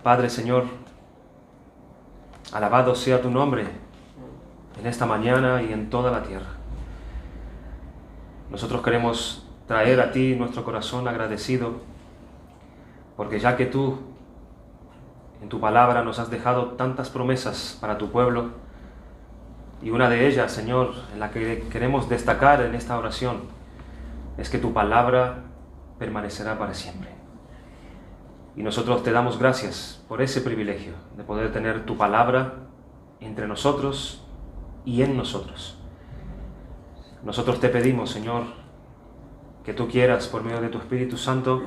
Padre, Señor, alabado sea tu nombre en esta mañana y en toda la tierra. Nosotros queremos traer a ti nuestro corazón agradecido, porque ya que tú en tu palabra nos has dejado tantas promesas para tu pueblo, y una de ellas, Señor, en la que queremos destacar en esta oración, es que tu palabra permanecerá para siempre. Y nosotros te damos gracias por ese privilegio de poder tener tu palabra entre nosotros y en nosotros. Nosotros te pedimos, Señor, que tú quieras, por medio de tu Espíritu Santo,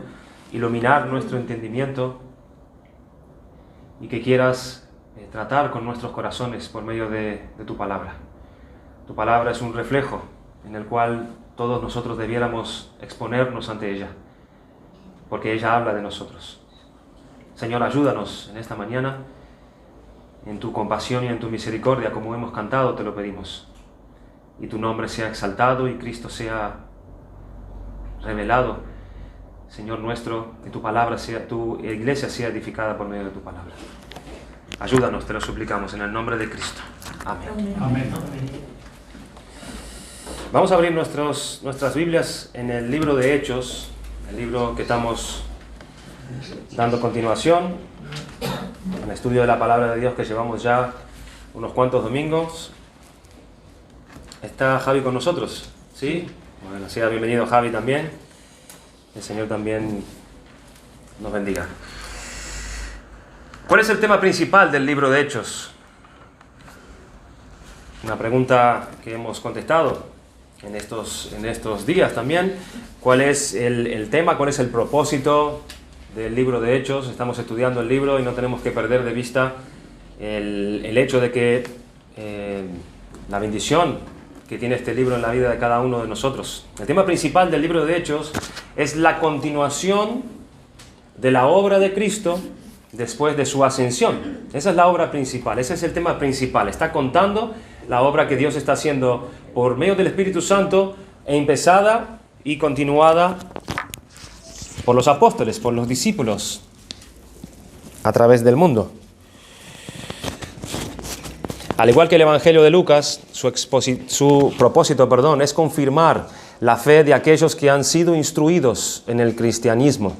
iluminar nuestro entendimiento y que quieras tratar con nuestros corazones por medio de tu palabra. Tu palabra es un reflejo en el cual todos nosotros debiéramos exponernos ante ella, porque ella habla de nosotros. Señor, ayúdanos en esta mañana, en tu compasión y en tu misericordia, como hemos cantado, te lo pedimos. Y tu nombre sea exaltado y Cristo sea revelado, Señor nuestro, y tu palabra sea, tu iglesia sea edificada por medio de tu palabra. Ayúdanos, te lo suplicamos, en el nombre de Cristo. Amén. Amén. Vamos a abrir nuestras Biblias en el libro de Hechos, el libro que estamos dando continuación al estudio de la palabra de Dios que llevamos ya unos cuantos domingos. ¿Está Javi con nosotros? ¿Sí? Bueno, sea bienvenido Javi también. El Señor también nos bendiga. ¿Cuál es el tema principal del libro de Hechos? Una pregunta que hemos contestado en estos días también. ¿Cuál es el tema? ¿Cuál es el propósito del libro de Hechos? Estamos estudiando el libro y no tenemos que perder de vista el hecho de que la bendición que tiene este libro en la vida de cada uno de nosotros. El tema principal del libro de Hechos es la continuación de la obra de Cristo después de su ascensión. Esa es la obra principal, ese es el tema principal. Está contando la obra que Dios está haciendo por medio del Espíritu Santo, empezada y continuada por los apóstoles, por los discípulos, a través del mundo. Al igual que el Evangelio de Lucas, su propósito es confirmar la fe de aquellos que han sido instruidos en el cristianismo.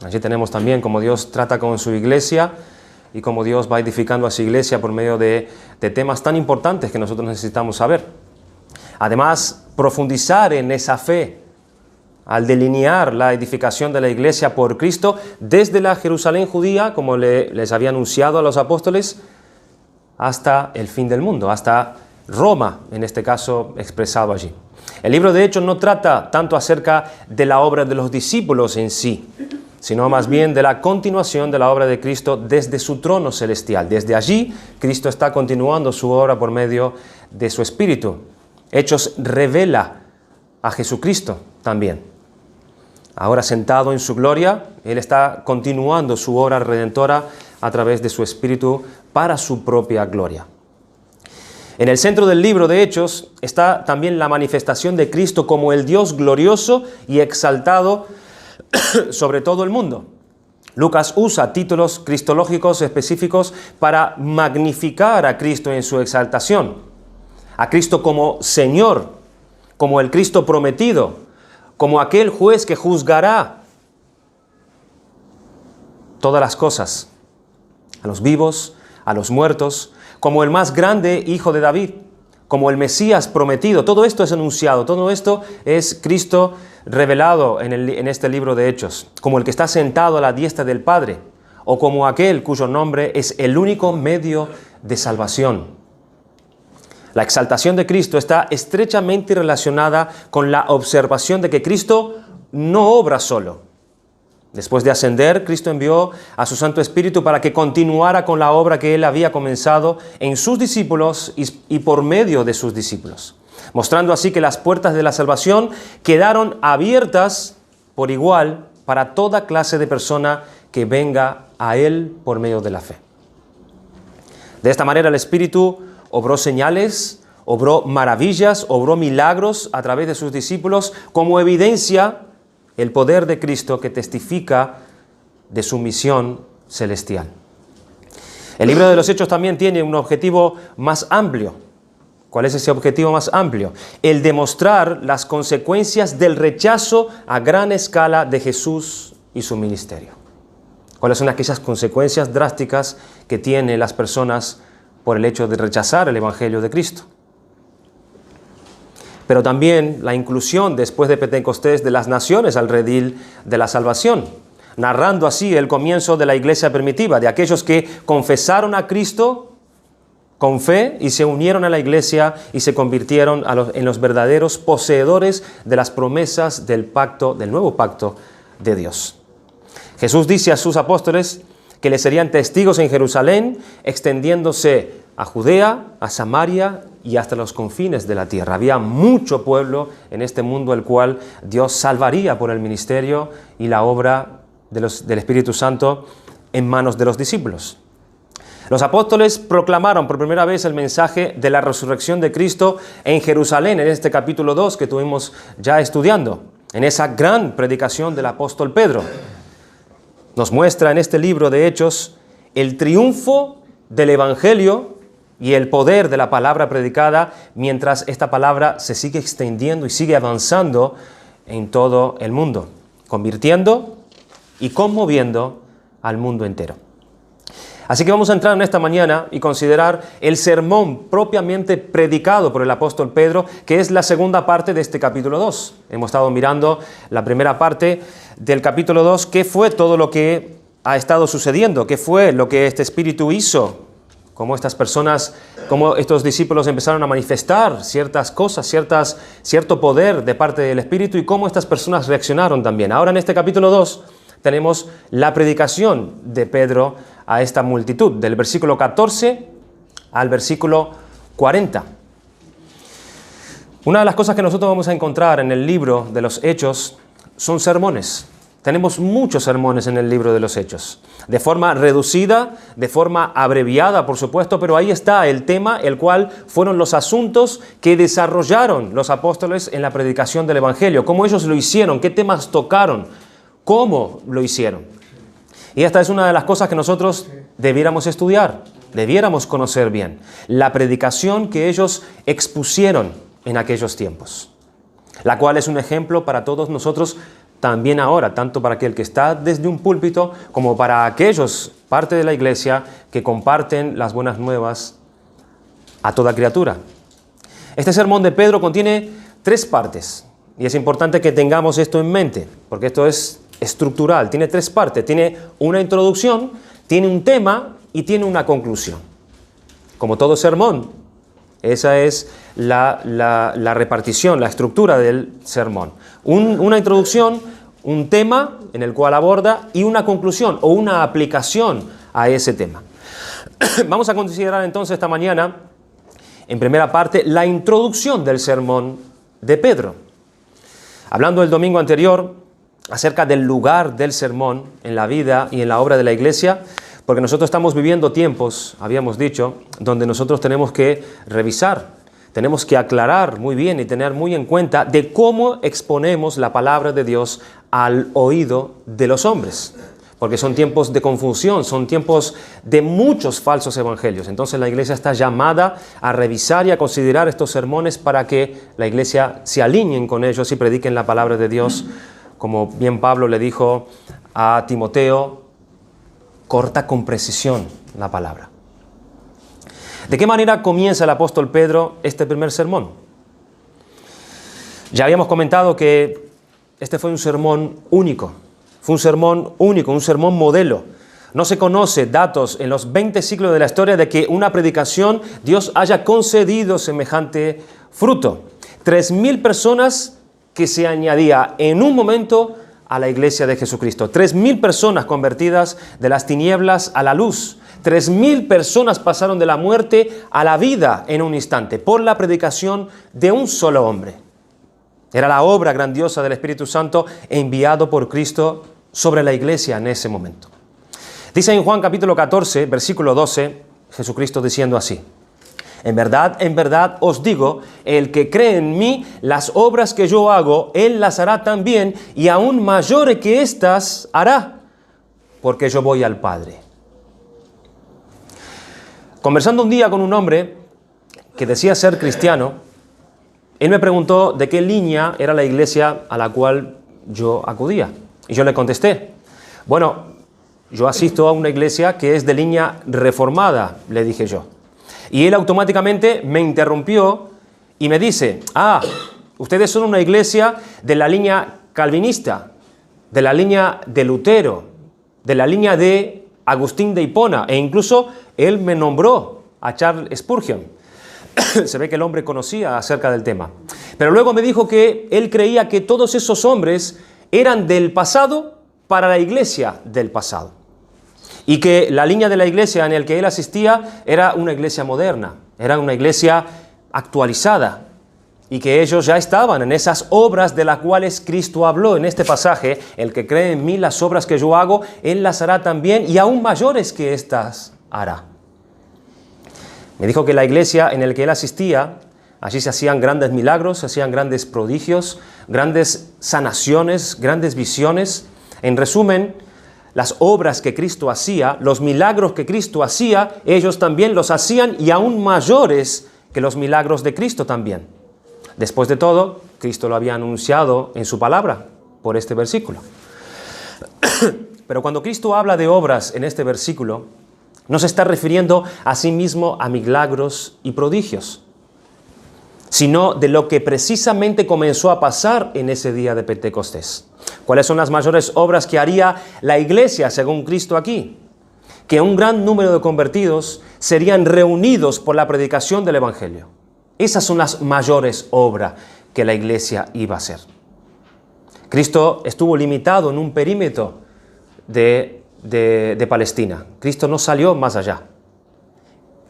Allí tenemos también cómo Dios trata con su iglesia y cómo Dios va edificando a su iglesia por medio de temas tan importantes que nosotros necesitamos saber. Además, profundizar en esa fe al delinear la edificación de la iglesia por Cristo desde la Jerusalén judía, como les había anunciado a los apóstoles, hasta el fin del mundo, hasta Roma, en este caso expresado allí. El libro de Hechos no trata tanto acerca de la obra de los discípulos en sí, sino más bien de la continuación de la obra de Cristo desde su trono celestial. Desde allí, Cristo está continuando su obra por medio de su Espíritu. Hechos revela a Jesucristo también. Ahora sentado en su gloria, Él está continuando su obra redentora a través de su Espíritu para su propia gloria. En el centro del libro de Hechos está también la manifestación de Cristo como el Dios glorioso y exaltado sobre todo el mundo. Lucas usa títulos cristológicos específicos para magnificar a Cristo en su exaltación. A Cristo como Señor, como el Cristo prometido, como aquel juez que juzgará todas las cosas, a los vivos, a los muertos, como el más grande hijo de David, como el Mesías prometido. Todo esto es anunciado, todo esto es Cristo revelado en este libro de Hechos, como el que está sentado a la diestra del Padre, o como aquel cuyo nombre es el único medio de salvación. La exaltación de Cristo está estrechamente relacionada con la observación de que Cristo no obra solo. Después de ascender, Cristo envió a su Santo Espíritu para que continuara con la obra que Él había comenzado en sus discípulos y por medio de sus discípulos, mostrando así que las puertas de la salvación quedaron abiertas por igual para toda clase de persona que venga a Él por medio de la fe. De esta manera el Espíritu obró señales, obró maravillas, obró milagros a través de sus discípulos como evidencia el poder de Cristo que testifica de su misión celestial. El libro de los Hechos también tiene un objetivo más amplio. ¿Cuál es ese objetivo más amplio? El demostrar las consecuencias del rechazo a gran escala de Jesús y su ministerio. ¿Cuáles son aquellas consecuencias drásticas que tienen las personas por el hecho de rechazar el Evangelio de Cristo? Pero también la inclusión después de Pentecostés de las naciones al redil de la salvación, narrando así el comienzo de la iglesia primitiva, de aquellos que confesaron a Cristo con fe y se unieron a la iglesia y se convirtieron en los verdaderos poseedores de las promesas del nuevo pacto de Dios. Jesús dice a sus apóstoles que le serían testigos en Jerusalén, extendiéndose a Judea, a Samaria y hasta los confines de la tierra. Había mucho pueblo en este mundo el cual Dios salvaría por el ministerio y la obra del Espíritu Santo en manos de los discípulos. Los apóstoles proclamaron por primera vez el mensaje de la resurrección de Cristo en Jerusalén, en este capítulo 2 que estuvimos ya estudiando, en esa gran predicación del apóstol Pedro. Nos muestra en este libro de Hechos el triunfo del Evangelio y el poder de la palabra predicada mientras esta palabra se sigue extendiendo y sigue avanzando en todo el mundo, convirtiendo y conmoviendo al mundo entero. Así que vamos a entrar en esta mañana y considerar el sermón propiamente predicado por el apóstol Pedro, que es la segunda parte de este capítulo 2. Hemos estado mirando la primera parte del capítulo 2, qué fue todo lo que ha estado sucediendo, qué fue lo que este Espíritu hizo, cómo estas personas, cómo estos discípulos empezaron a manifestar ciertas cosas, cierto poder de parte del Espíritu y cómo estas personas reaccionaron también. Ahora en este capítulo 2 tenemos la predicación de Pedro a esta multitud, del versículo 14 al versículo 40. Una de las cosas que nosotros vamos a encontrar en el libro de los Hechos son sermones. Tenemos muchos sermones en el libro de los Hechos, de forma reducida, de forma abreviada, por supuesto, pero ahí está el tema, el cual fueron los asuntos que desarrollaron los apóstoles en la predicación del Evangelio, cómo ellos lo hicieron, qué temas tocaron, cómo lo hicieron. Y esta es una de las cosas que nosotros debiéramos estudiar, debiéramos conocer bien. La predicación que ellos expusieron en aquellos tiempos, la cual es un ejemplo para todos nosotros también ahora, tanto para aquel que está desde un púlpito como para aquellos, parte de la iglesia, que comparten las buenas nuevas a toda criatura. Este sermón de Pedro contiene 3 partes y es importante que tengamos esto en mente, porque esto es estructural, tiene 3 partes, tiene una introducción, tiene un tema y tiene una conclusión. Como todo sermón, esa es la repartición, la estructura del sermón. Una introducción, un tema en el cual aborda y una conclusión o una aplicación a ese tema. Vamos a considerar entonces esta mañana, en primera parte, la introducción del sermón de Pedro. Hablando el domingo anterior acerca del lugar del sermón en la vida y en la obra de la iglesia, porque nosotros estamos viviendo tiempos, habíamos dicho, donde nosotros tenemos que revisar, tenemos que aclarar muy bien y tener muy en cuenta de cómo exponemos la palabra de Dios al oído de los hombres, porque son tiempos de confusión, son tiempos de muchos falsos evangelios. Entonces la iglesia está llamada a revisar y a considerar estos sermones para que la iglesia se alineen con ellos y prediquen la palabra de Dios. Como bien Pablo le dijo a Timoteo, corta con precisión la palabra. ¿De qué manera comienza el apóstol Pedro este primer sermón? Ya habíamos comentado que este fue un sermón único, un sermón modelo. No se conoce datos en los 20 siglos de la historia de que una predicación Dios haya concedido semejante fruto. 3.000 personas que se añadía en un momento a la iglesia de Jesucristo. 3.000 personas convertidas de las tinieblas a la luz. 3.000 personas pasaron de la muerte a la vida en un instante por la predicación de un solo hombre. Era la obra grandiosa del Espíritu Santo enviado por Cristo sobre la iglesia en ese momento. Dice en Juan capítulo 14, versículo 12, Jesucristo diciendo así: en verdad os digo, el que cree en mí, las obras que yo hago, él las hará también, y aún mayores que éstas hará, porque yo voy al Padre. Conversando un día con un hombre que decía ser cristiano, él me preguntó de qué línea era la iglesia a la cual yo acudía. Y yo le contesté, bueno, yo asisto a una iglesia que es de línea reformada, le dije yo. Y él automáticamente me interrumpió y me dice, ustedes son una iglesia de la línea calvinista, de la línea de Lutero, de la línea de Agustín de Hipona, e incluso él me nombró a Charles Spurgeon. Se ve que el hombre conocía acerca del tema. Pero luego me dijo que él creía que todos esos hombres eran del pasado para la iglesia del pasado. Y que la línea de la iglesia en la que él asistía era una iglesia moderna, era una iglesia actualizada. Y que ellos ya estaban en esas obras de las cuales Cristo habló en este pasaje. El que cree en mí, las obras que yo hago, él las hará también y aún mayores que éstas hará. Me dijo que la iglesia en la que él asistía, allí se hacían grandes milagros, se hacían grandes prodigios, grandes sanaciones, grandes visiones. En resumen, las obras que Cristo hacía, los milagros que Cristo hacía, ellos también los hacían y aún mayores que los milagros de Cristo también. Después de todo, Cristo lo había anunciado en su palabra por este versículo. Pero cuando Cristo habla de obras en este versículo, no se está refiriendo a sí mismo a milagros y prodigios, sino de lo que precisamente comenzó a pasar en ese día de Pentecostés. ¿Cuáles son las mayores obras que haría la iglesia según Cristo aquí? Que un gran número de convertidos serían reunidos por la predicación del Evangelio. Esas son las mayores obras que la iglesia iba a hacer. Cristo estuvo limitado en un perímetro de Palestina. Cristo no salió más allá.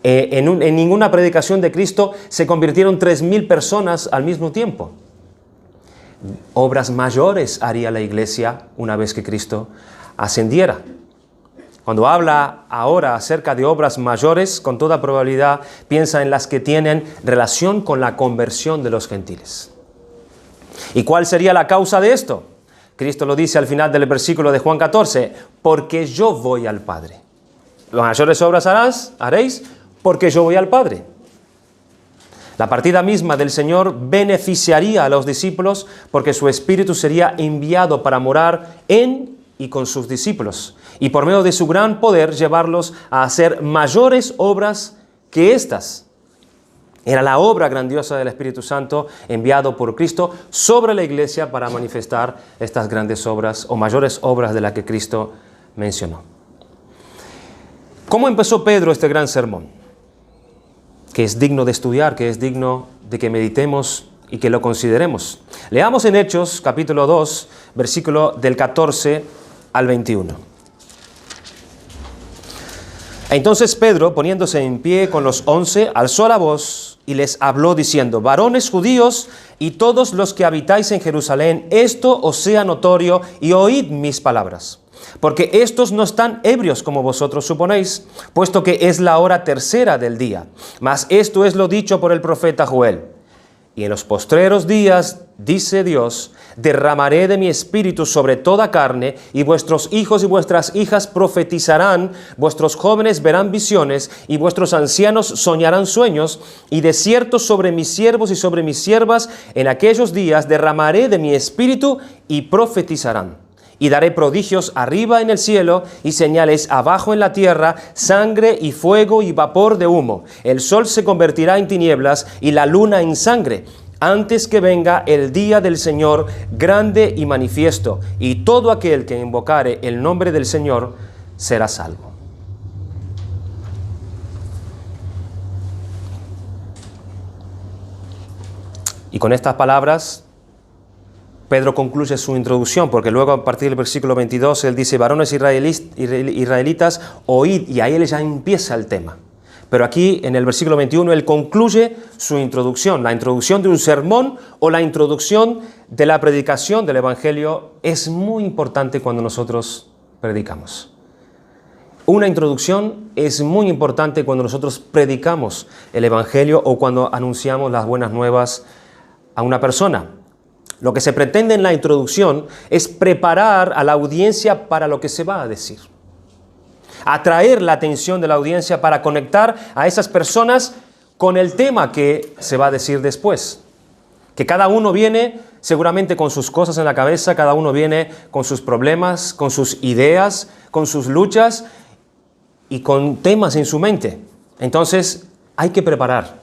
En ninguna predicación de Cristo se convirtieron 3.000 personas al mismo tiempo. Obras mayores haría la iglesia una vez que Cristo ascendiera. Cuando habla ahora acerca de obras mayores, con toda probabilidad piensa en las que tienen relación con la conversión de los gentiles. ¿Y cuál sería la causa de esto? Cristo lo dice al final del versículo de Juan 14, porque yo voy al Padre. Las mayores obras haréis porque yo voy al Padre. La partida misma del Señor beneficiaría a los discípulos porque su Espíritu sería enviado para morar en y con sus discípulos, y por medio de su gran poder llevarlos a hacer mayores obras que estas. Era la obra grandiosa del Espíritu Santo enviado por Cristo sobre la iglesia para manifestar estas grandes obras o mayores obras de las que Cristo mencionó. ¿Cómo empezó Pedro este gran sermón? Que es digno de estudiar, que es digno de que meditemos y que lo consideremos. Leamos en Hechos, capítulo 2, versículo del 14 al 21. Entonces Pedro, poniéndose en pie con los 11, alzó la voz y les habló diciendo: varones judíos y todos los que habitáis en Jerusalén, esto os sea notorio y oíd mis palabras. Porque estos no están ebrios como vosotros suponéis, puesto que es la hora tercera del día. Mas esto es lo dicho por el profeta Joel. Y en los postreros días, dice Dios, derramaré de mi espíritu sobre toda carne, y vuestros hijos y vuestras hijas profetizarán, vuestros jóvenes verán visiones, y vuestros ancianos soñarán sueños, y de cierto sobre mis siervos y sobre mis siervas en aquellos días derramaré de mi espíritu, y profetizarán. Y daré prodigios arriba en el cielo y señales abajo en la tierra, sangre y fuego y vapor de humo. El sol se convertirá en tinieblas y la luna en sangre, antes que venga el día del Señor grande y manifiesto, y todo aquel que invocare el nombre del Señor será salvo. Y con estas palabras Pedro concluye su introducción, porque luego a partir del versículo 22 él dice: varones israelitas, oíd, y ahí él ya empieza el tema. Pero aquí en el versículo 21 él concluye su introducción. La introducción de un sermón o la introducción de la predicación del Evangelio es muy importante cuando nosotros predicamos. Una introducción es muy importante cuando nosotros predicamos el Evangelio o cuando anunciamos las buenas nuevas a una persona. Lo que se pretende en la introducción es preparar a la audiencia para lo que se va a decir. Atraer la atención de la audiencia para conectar a esas personas con el tema que se va a decir después. Que cada uno viene seguramente con sus cosas en la cabeza, cada uno viene con sus problemas, con sus ideas, con sus luchas y con temas en su mente. Entonces hay que preparar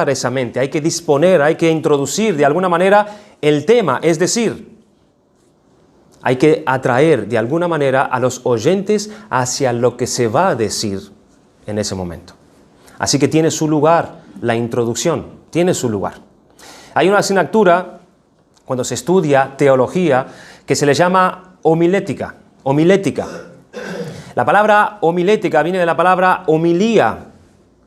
esa mente, hay que disponer, hay que introducir de alguna manera el tema, es decir, hay que atraer de alguna manera a los oyentes hacia lo que se va a decir en ese momento. Así que tiene su lugar la introducción, tiene su lugar. Hay una asignatura, cuando se estudia teología, que se le llama homilética. La palabra homilética viene de la palabra homilía.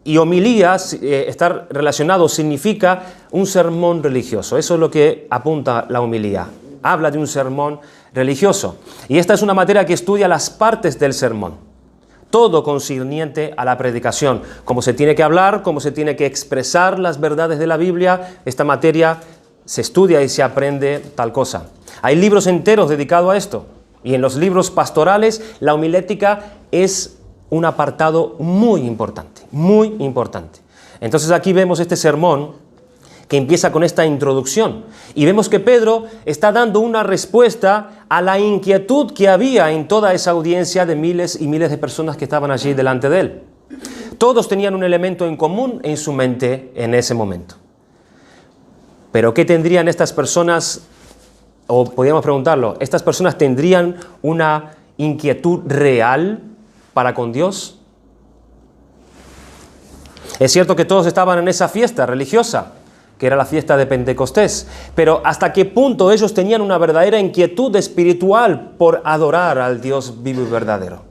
Y homilía, estar relacionado, significa un sermón religioso. Eso es lo que apunta la homilía. Habla de un sermón religioso. Y esta es una materia que estudia las partes del sermón. Todo concerniente a la predicación. Cómo se tiene que hablar, cómo se tiene que expresar las verdades de la Biblia. Esta materia se estudia y se aprende tal cosa. Hay libros enteros dedicados a esto. Y en los libros pastorales, la homilética es un apartado muy importante, muy importante. Entonces aquí vemos este sermón que empieza con esta introducción. Y vemos que Pedro está dando una respuesta a la inquietud que había en toda esa audiencia de miles y miles de personas que estaban allí delante de él. Todos tenían un elemento en común en su mente en ese momento. Pero ¿qué tendrían estas personas? O podríamos preguntarlo, ¿estas personas tendrían una inquietud real para con Dios? Es cierto que todos estaban en esa fiesta religiosa, que era la fiesta de Pentecostés, pero ¿hasta qué punto ellos tenían una verdadera inquietud espiritual por adorar al Dios vivo y verdadero?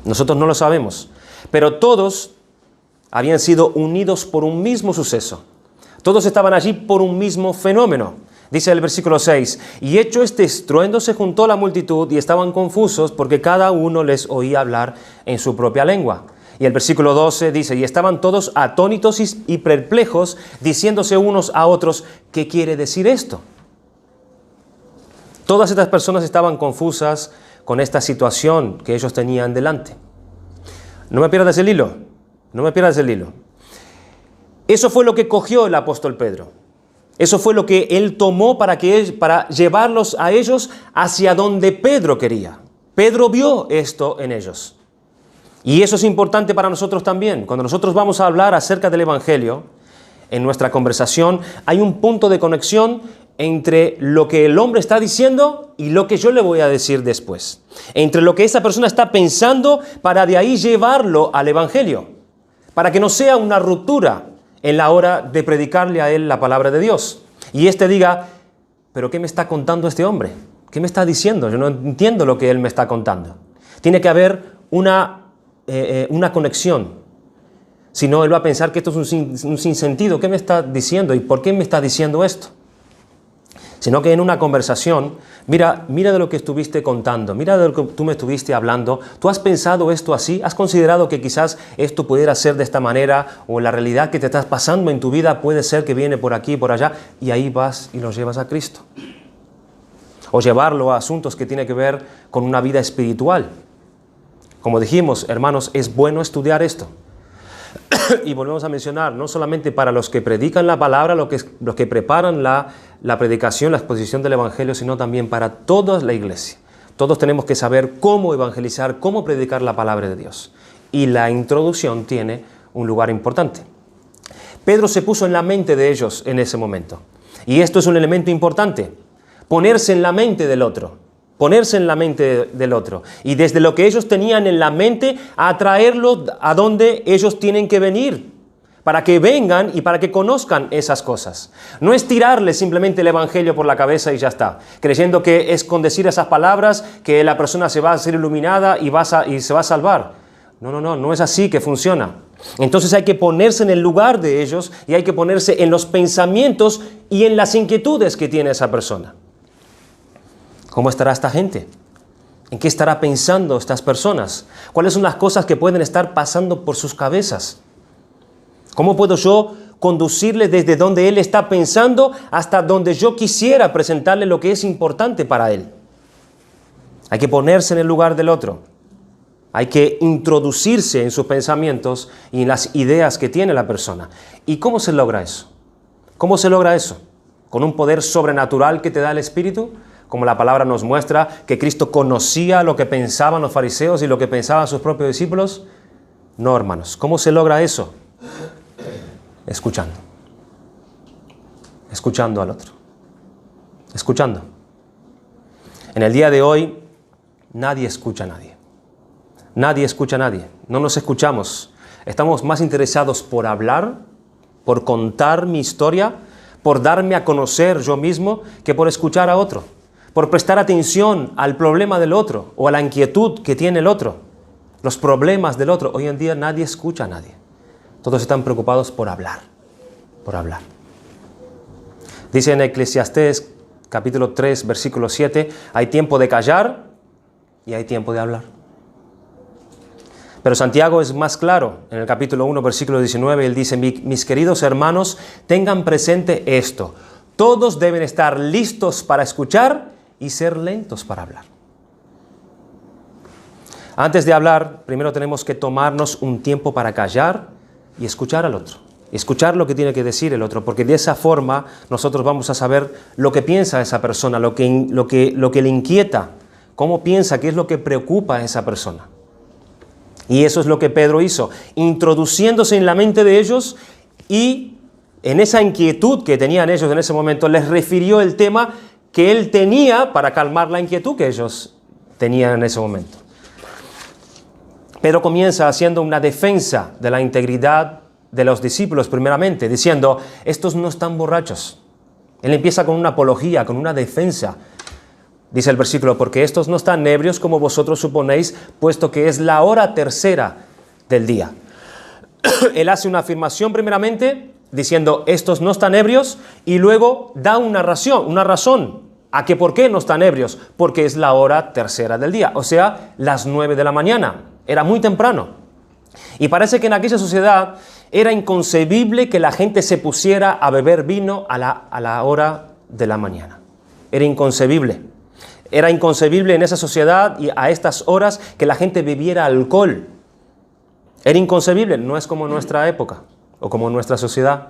Nosotros no lo sabemos, pero todos habían sido unidos por un mismo suceso. Todos estaban allí por un mismo fenómeno. Dice el versículo 6, y hecho este estruendo se juntó la multitud y estaban confusos porque cada uno les oía hablar en su propia lengua. Y el versículo 12 dice, y estaban todos atónitos y perplejos, diciéndose unos a otros, ¿qué quiere decir esto? Todas estas personas estaban confusas con esta situación que ellos tenían delante. No me pierdas el hilo, no me pierdas el hilo. Eso fue lo que cogió el apóstol Pedro. Eso fue lo que él tomó para llevarlos a ellos hacia donde Pedro quería. Pedro vio esto en ellos. Y eso es importante para nosotros también. Cuando nosotros vamos a hablar acerca del Evangelio, en nuestra conversación, hay un punto de conexión entre lo que el hombre está diciendo y lo que yo le voy a decir después. Entre lo que esa persona está pensando para de ahí llevarlo al Evangelio. Para que no sea una ruptura en la hora de predicarle a él la palabra de Dios. Y éste diga, ¿pero qué me está contando este hombre? ¿Qué me está diciendo? Yo no entiendo lo que él me está contando. Tiene que haber una conexión. Si no, él va a pensar que esto es un sinsentido. ¿Qué me está diciendo? ¿Y por qué me está diciendo esto? Sino que en una conversación, mira de lo que estuviste contando, mira de lo que tú me estuviste hablando, ¿tú has pensado esto así? ¿Has considerado que quizás esto pudiera ser de esta manera o la realidad que te estás pasando en tu vida puede ser que viene por aquí y por allá? Y ahí vas y lo llevas a Cristo. O llevarlo a asuntos que tienen que ver con una vida espiritual. Como dijimos, hermanos, es bueno estudiar esto. Y volvemos a mencionar, no solamente para los que predican la palabra, los que preparan la predicación, la exposición del Evangelio, sino también para toda la iglesia. Todos tenemos que saber cómo evangelizar, cómo predicar la palabra de Dios. Y la introducción tiene un lugar importante. Pedro se puso en la mente de ellos en ese momento. Y esto es un elemento importante, ponerse en la mente del otro. Ponerse en la mente del otro. Y desde lo que ellos tenían en la mente, atraerlos a donde ellos tienen que venir. Para que vengan y para que conozcan esas cosas. No es tirarles simplemente el Evangelio por la cabeza y ya está. Creyendo que es con decir esas palabras que la persona se va a ser iluminada y se va a salvar. No es así que funciona. Entonces hay que ponerse en el lugar de ellos y hay que ponerse en los pensamientos y en las inquietudes que tiene esa persona. ¿Cómo estará esta gente? ¿En qué estará pensando estas personas? ¿Cuáles son las cosas que pueden estar pasando por sus cabezas? ¿Cómo puedo yo conducirle desde donde él está pensando hasta donde yo quisiera presentarle lo que es importante para él? Hay que ponerse en el lugar del otro. Hay que introducirse en sus pensamientos y en las ideas que tiene la persona. ¿Y cómo se logra eso? ¿Cómo se logra eso? ¿Con un poder sobrenatural que te da el Espíritu? Como la palabra nos muestra que Cristo conocía lo que pensaban los fariseos y lo que pensaban sus propios discípulos. No, hermanos. ¿Cómo se logra eso? Escuchando. Escuchando al otro. Escuchando. En el día de hoy, nadie escucha a nadie. Nadie escucha a nadie. No nos escuchamos. Estamos más interesados por hablar, por contar mi historia, por darme a conocer yo mismo, que por escuchar a otro. Por prestar atención al problema del otro o a la inquietud que tiene el otro, los problemas del otro. Hoy en día nadie escucha a nadie. Todos están preocupados por hablar, por hablar. Dice en Eclesiastés capítulo 3, versículo 7, hay tiempo de callar y hay tiempo de hablar. Pero Santiago es más claro. En el capítulo 1, versículo 19, él dice, mis queridos hermanos, tengan presente esto. Todos deben estar listos para escuchar y ser lentos para hablar. Antes de hablar, primero tenemos que tomarnos un tiempo para callar y escuchar al otro. Escuchar lo que tiene que decir el otro, porque de esa forma nosotros vamos a saber lo que piensa esa persona, lo que le inquieta, cómo piensa, qué es lo que preocupa a esa persona. Y eso es lo que Pedro hizo, introduciéndose en la mente de ellos y en esa inquietud que tenían ellos en ese momento, les refirió el tema que él tenía para calmar la inquietud que ellos tenían en ese momento. Pedro comienza haciendo una defensa de la integridad de los discípulos primeramente, diciendo, estos no están borrachos. Él empieza con una apología, con una defensa. Dice el versículo, porque estos no están ebrios como vosotros suponéis, puesto que es la hora tercera del día. Él hace una afirmación primeramente, diciendo, estos no están ebrios, y luego da una razón a que por qué no están ebrios, porque es la hora tercera del día, o sea, las 9 de la mañana. Era muy temprano. Y parece que en aquella sociedad era inconcebible que la gente se pusiera a beber vino a la hora de la mañana. Era inconcebible. Era inconcebible en esa sociedad y a estas horas que la gente bebiera alcohol. Era inconcebible. No es como en nuestra época o como en nuestra sociedad,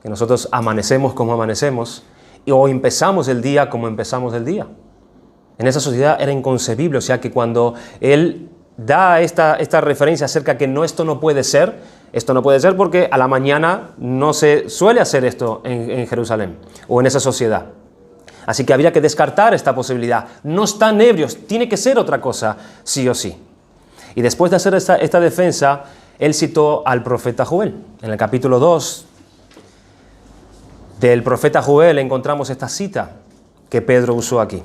que nosotros amanecemos como amanecemos o empezamos el día como empezamos el día. En esa sociedad era inconcebible. O sea que cuando él da esta referencia acerca que esto no puede ser porque a la mañana no se suele hacer esto en Jerusalén o en esa sociedad. Así que habría que descartar esta posibilidad. No están ebrios, tiene que ser otra cosa, sí o sí. Y después de hacer esta defensa, él citó al profeta Joel. En el capítulo 2 del profeta Joel encontramos esta cita que Pedro usó aquí.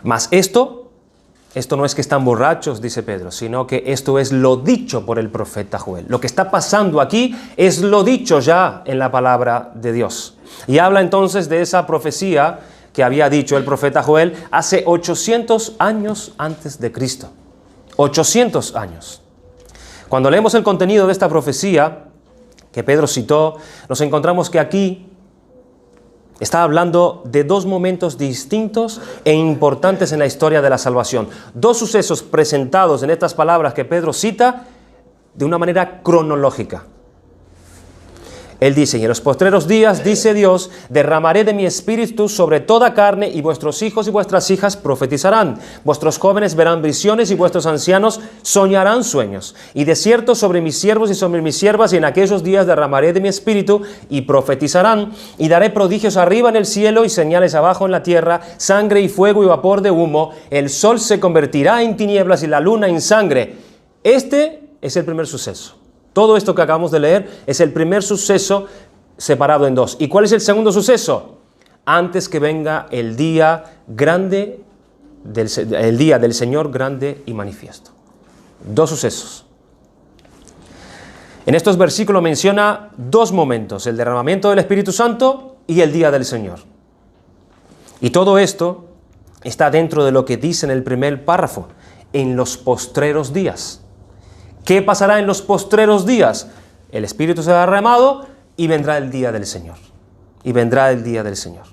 Mas esto no es que están borrachos, dice Pedro, sino que esto es lo dicho por el profeta Joel. Lo que está pasando aquí es lo dicho ya en la palabra de Dios. Y habla entonces de esa profecía que había dicho el profeta Joel hace 800 años antes de Cristo. 800 años. Cuando leemos el contenido de esta profecía que Pedro citó, nos encontramos que aquí está hablando de dos momentos distintos e importantes en la historia de la salvación. Dos sucesos presentados en estas palabras que Pedro cita de una manera cronológica. Él dice, y en los postreros días, dice Dios, derramaré de mi espíritu sobre toda carne y vuestros hijos y vuestras hijas profetizarán. Vuestros jóvenes verán visiones y vuestros ancianos soñarán sueños. Y de cierto sobre mis siervos y sobre mis siervas y en aquellos días derramaré de mi espíritu y profetizarán. Y daré prodigios arriba en el cielo y señales abajo en la tierra, sangre y fuego y vapor de humo. El sol se convertirá en tinieblas y la luna en sangre. Este es el primer suceso. Todo esto que acabamos de leer es el primer suceso separado en dos. ¿Y cuál es el segundo suceso? Antes que venga el día grande, el día del Señor grande y manifiesto. Dos sucesos. En estos versículos menciona dos momentos, el derramamiento del Espíritu Santo y el día del Señor. Y todo esto está dentro de lo que dice en el primer párrafo, en los postreros días. ¿Qué pasará en los postreros días? El Espíritu será derramado y vendrá el día del Señor. Y vendrá el día del Señor.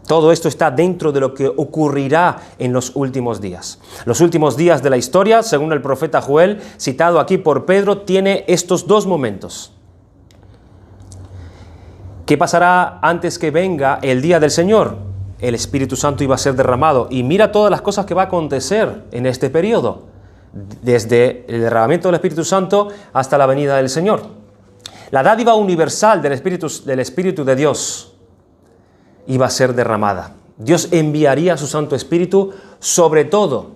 Todo esto está dentro de lo que ocurrirá en los últimos días. Los últimos días de la historia, según el profeta Joel, citado aquí por Pedro, tiene estos dos momentos. ¿Qué pasará antes que venga el día del Señor? El Espíritu Santo iba a ser derramado. Y mira todas las cosas que va a acontecer en este periodo, desde el derramamiento del Espíritu Santo hasta la venida del Señor. La dádiva universal del Espíritu de Dios iba a ser derramada. Dios enviaría su Santo Espíritu sobre todos.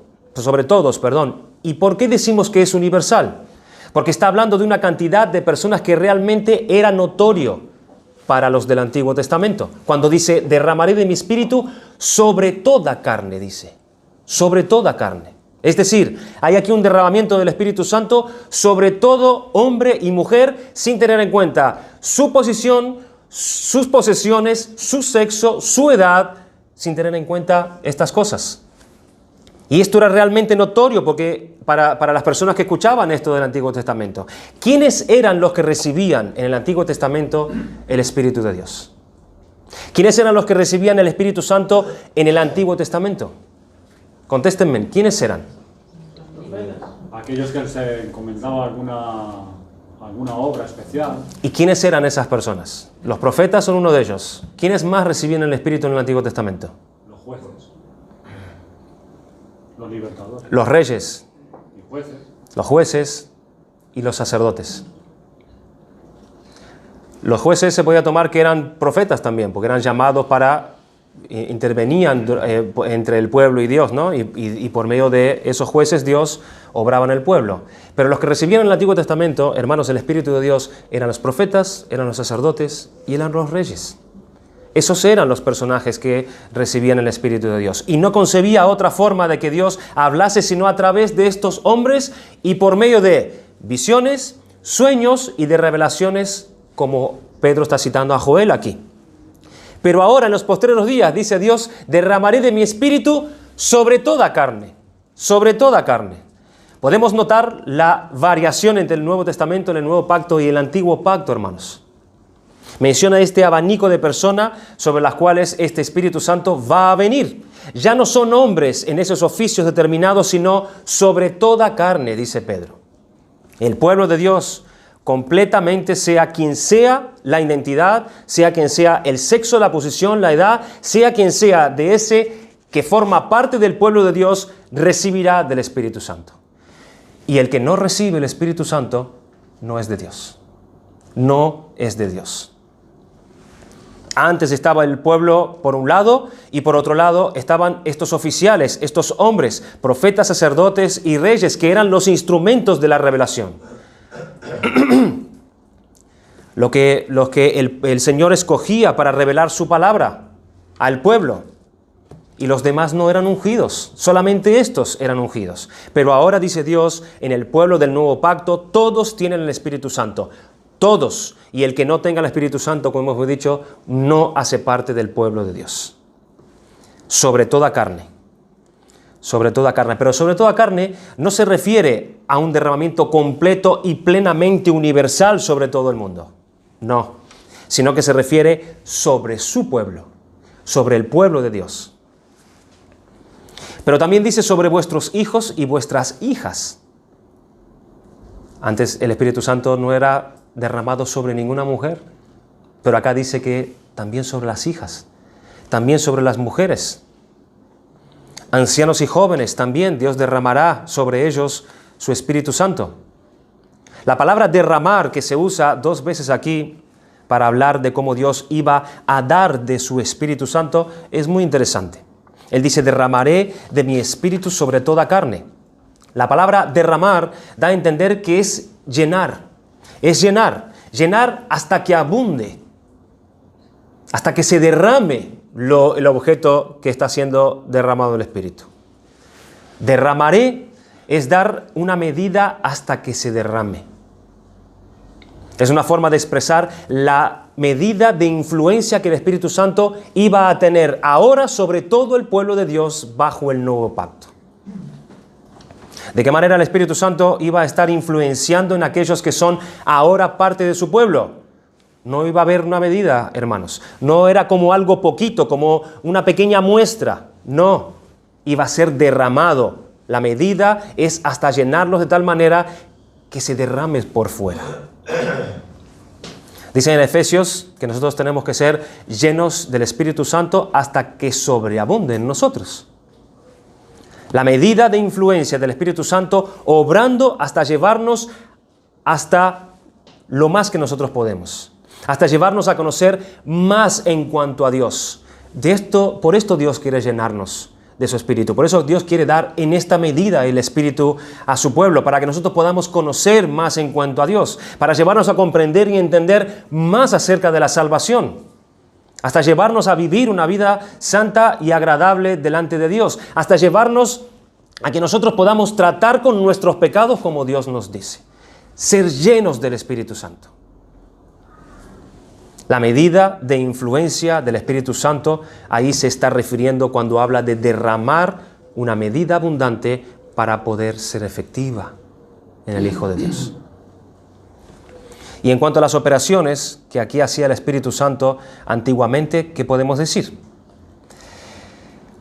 ¿Y por qué decimos que es universal? Porque está hablando de una cantidad de personas que realmente era notorio para los del Antiguo Testamento. Cuando dice, derramaré de mi Espíritu sobre toda carne, dice. Sobre toda carne. Es decir, hay aquí un derramamiento del Espíritu Santo sobre todo hombre y mujer, sin tener en cuenta su posición, sus posesiones, su sexo, su edad, sin tener en cuenta estas cosas. Y esto era realmente notorio porque para las personas que escuchaban esto del Antiguo Testamento. ¿Quiénes eran los que recibían en el Antiguo Testamento el Espíritu de Dios? ¿Quiénes eran los que recibían el Espíritu Santo en el Antiguo Testamento? Contéstenme, ¿quiénes eran? Aquellos que se encomendaba alguna obra especial. ¿Y quiénes eran esas personas? Los profetas son uno de ellos. ¿Quiénes más recibían el Espíritu en el Antiguo Testamento? Los jueces. Los libertadores. Los reyes. Y jueces. Los jueces y los sacerdotes. Los jueces se podía tomar que eran profetas también, porque eran llamados para... intervenían entre el pueblo y Dios, ¿no? Y por medio de esos jueces Dios obraba en el pueblo. Pero los que recibían en el Antiguo Testamento, hermanos, el Espíritu de Dios, eran los profetas, eran los sacerdotes y eran los reyes. Esos eran los personajes que recibían el Espíritu de Dios. Y no concebía otra forma de que Dios hablase sino a través de estos hombres y por medio de visiones, sueños y de revelaciones, como Pedro está citando a Joel aquí. Pero ahora, en los postreros días, dice Dios, derramaré de mi Espíritu sobre toda carne. Sobre toda carne. Podemos notar la variación entre el Nuevo Testamento, el Nuevo Pacto y el Antiguo Pacto, hermanos. Menciona este abanico de personas sobre las cuales este Espíritu Santo va a venir. Ya no son hombres en esos oficios determinados, sino sobre toda carne, dice Pedro. El pueblo de Dios completamente, sea quien sea la identidad, sea quien sea el sexo, la posición, la edad, sea quien sea de ese que forma parte del pueblo de Dios, recibirá del Espíritu Santo. Y el que no recibe el Espíritu Santo no es de Dios. No es de Dios. Antes estaba el pueblo por un lado y por otro lado estaban estos oficiales, estos hombres, profetas, sacerdotes y reyes que eran los instrumentos de la revelación. Los que el Señor escogía para revelar su palabra al pueblo. Y los demás no eran ungidos, solamente estos eran ungidos. Pero ahora dice Dios, en el pueblo del nuevo pacto, todos tienen el Espíritu Santo. Todos. Y el que no tenga el Espíritu Santo, como hemos dicho, no hace parte del pueblo de Dios. Sobre toda carne. Sobre toda carne. Pero sobre toda carne no se refiere a un derramamiento completo y plenamente universal sobre todo el mundo. No. Sino que se refiere sobre su pueblo. Sobre el pueblo de Dios. Pero también dice sobre vuestros hijos y vuestras hijas. Antes el Espíritu Santo no era derramado sobre ninguna mujer, pero acá dice que también sobre las hijas, también sobre las mujeres. Ancianos y jóvenes también Dios derramará sobre ellos su Espíritu Santo. La palabra derramar, que se usa 2 veces aquí para hablar de cómo Dios iba a dar de su Espíritu Santo, es muy interesante. Él dice, derramaré de mi Espíritu sobre toda carne. La palabra derramar da a entender que es llenar. Es llenar hasta que abunde, hasta que se derrame el objeto que está siendo derramado el Espíritu. Derramaré es dar una medida hasta que se derrame. Es una forma de expresar la medida de influencia que el Espíritu Santo iba a tener ahora sobre todo el pueblo de Dios bajo el nuevo pacto. ¿De qué manera el Espíritu Santo iba a estar influenciando en aquellos que son ahora parte de su pueblo? No iba a haber una medida, hermanos. No era como algo poquito, como una pequeña muestra. No, iba a ser derramado. La medida es hasta llenarlos de tal manera que se derrame por fuera. Dice en Efesios que nosotros tenemos que ser llenos del Espíritu Santo hasta que sobreabunde en nosotros. La medida de influencia del Espíritu Santo obrando hasta llevarnos hasta lo más que nosotros podemos. Hasta llevarnos a conocer más en cuanto a Dios. Por esto Dios quiere llenarnos de su Espíritu. Por eso Dios quiere dar en esta medida el Espíritu a su pueblo, para que nosotros podamos conocer más en cuanto a Dios, para llevarnos a comprender y entender más acerca de la salvación, hasta llevarnos a vivir una vida santa y agradable delante de Dios, hasta llevarnos a que nosotros podamos tratar con nuestros pecados como Dios nos dice, ser llenos del Espíritu Santo. La medida de influencia del Espíritu Santo, ahí se está refiriendo cuando habla de derramar una medida abundante para poder ser efectiva en el Hijo de Dios. Y en cuanto a las operaciones que aquí hacía el Espíritu Santo antiguamente, ¿qué podemos decir?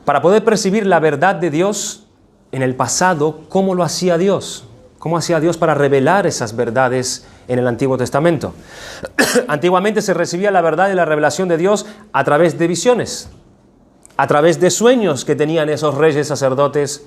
Para poder percibir la verdad de Dios en el pasado, ¿cómo lo hacía Dios? ¿Cómo hacía Dios para revelar esas verdades en el Antiguo Testamento? Antiguamente se recibía la verdad y la revelación de Dios a través de visiones, a través de sueños que tenían esos reyes sacerdotes.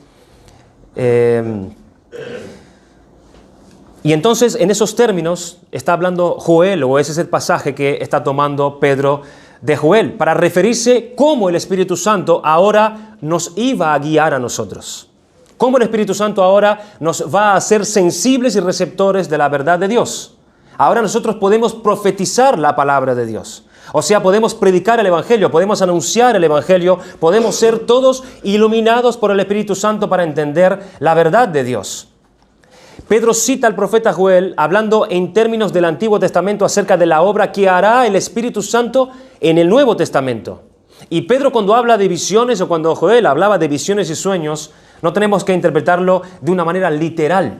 Y entonces en esos términos está hablando Joel, o ese es el pasaje que está tomando Pedro de Joel, para referirse cómo el Espíritu Santo ahora nos iba a guiar a nosotros. Cómo el Espíritu Santo ahora nos va a hacer sensibles y receptores de la verdad de Dios. Ahora nosotros podemos profetizar la palabra de Dios. O sea, podemos predicar el Evangelio, podemos anunciar el Evangelio, podemos ser todos iluminados por el Espíritu Santo para entender la verdad de Dios. Pedro cita al profeta Joel hablando en términos del Antiguo Testamento acerca de la obra que hará el Espíritu Santo en el Nuevo Testamento. Y Pedro, cuando habla de visiones, o cuando Joel hablaba de visiones y sueños, no tenemos que interpretarlo de una manera literal,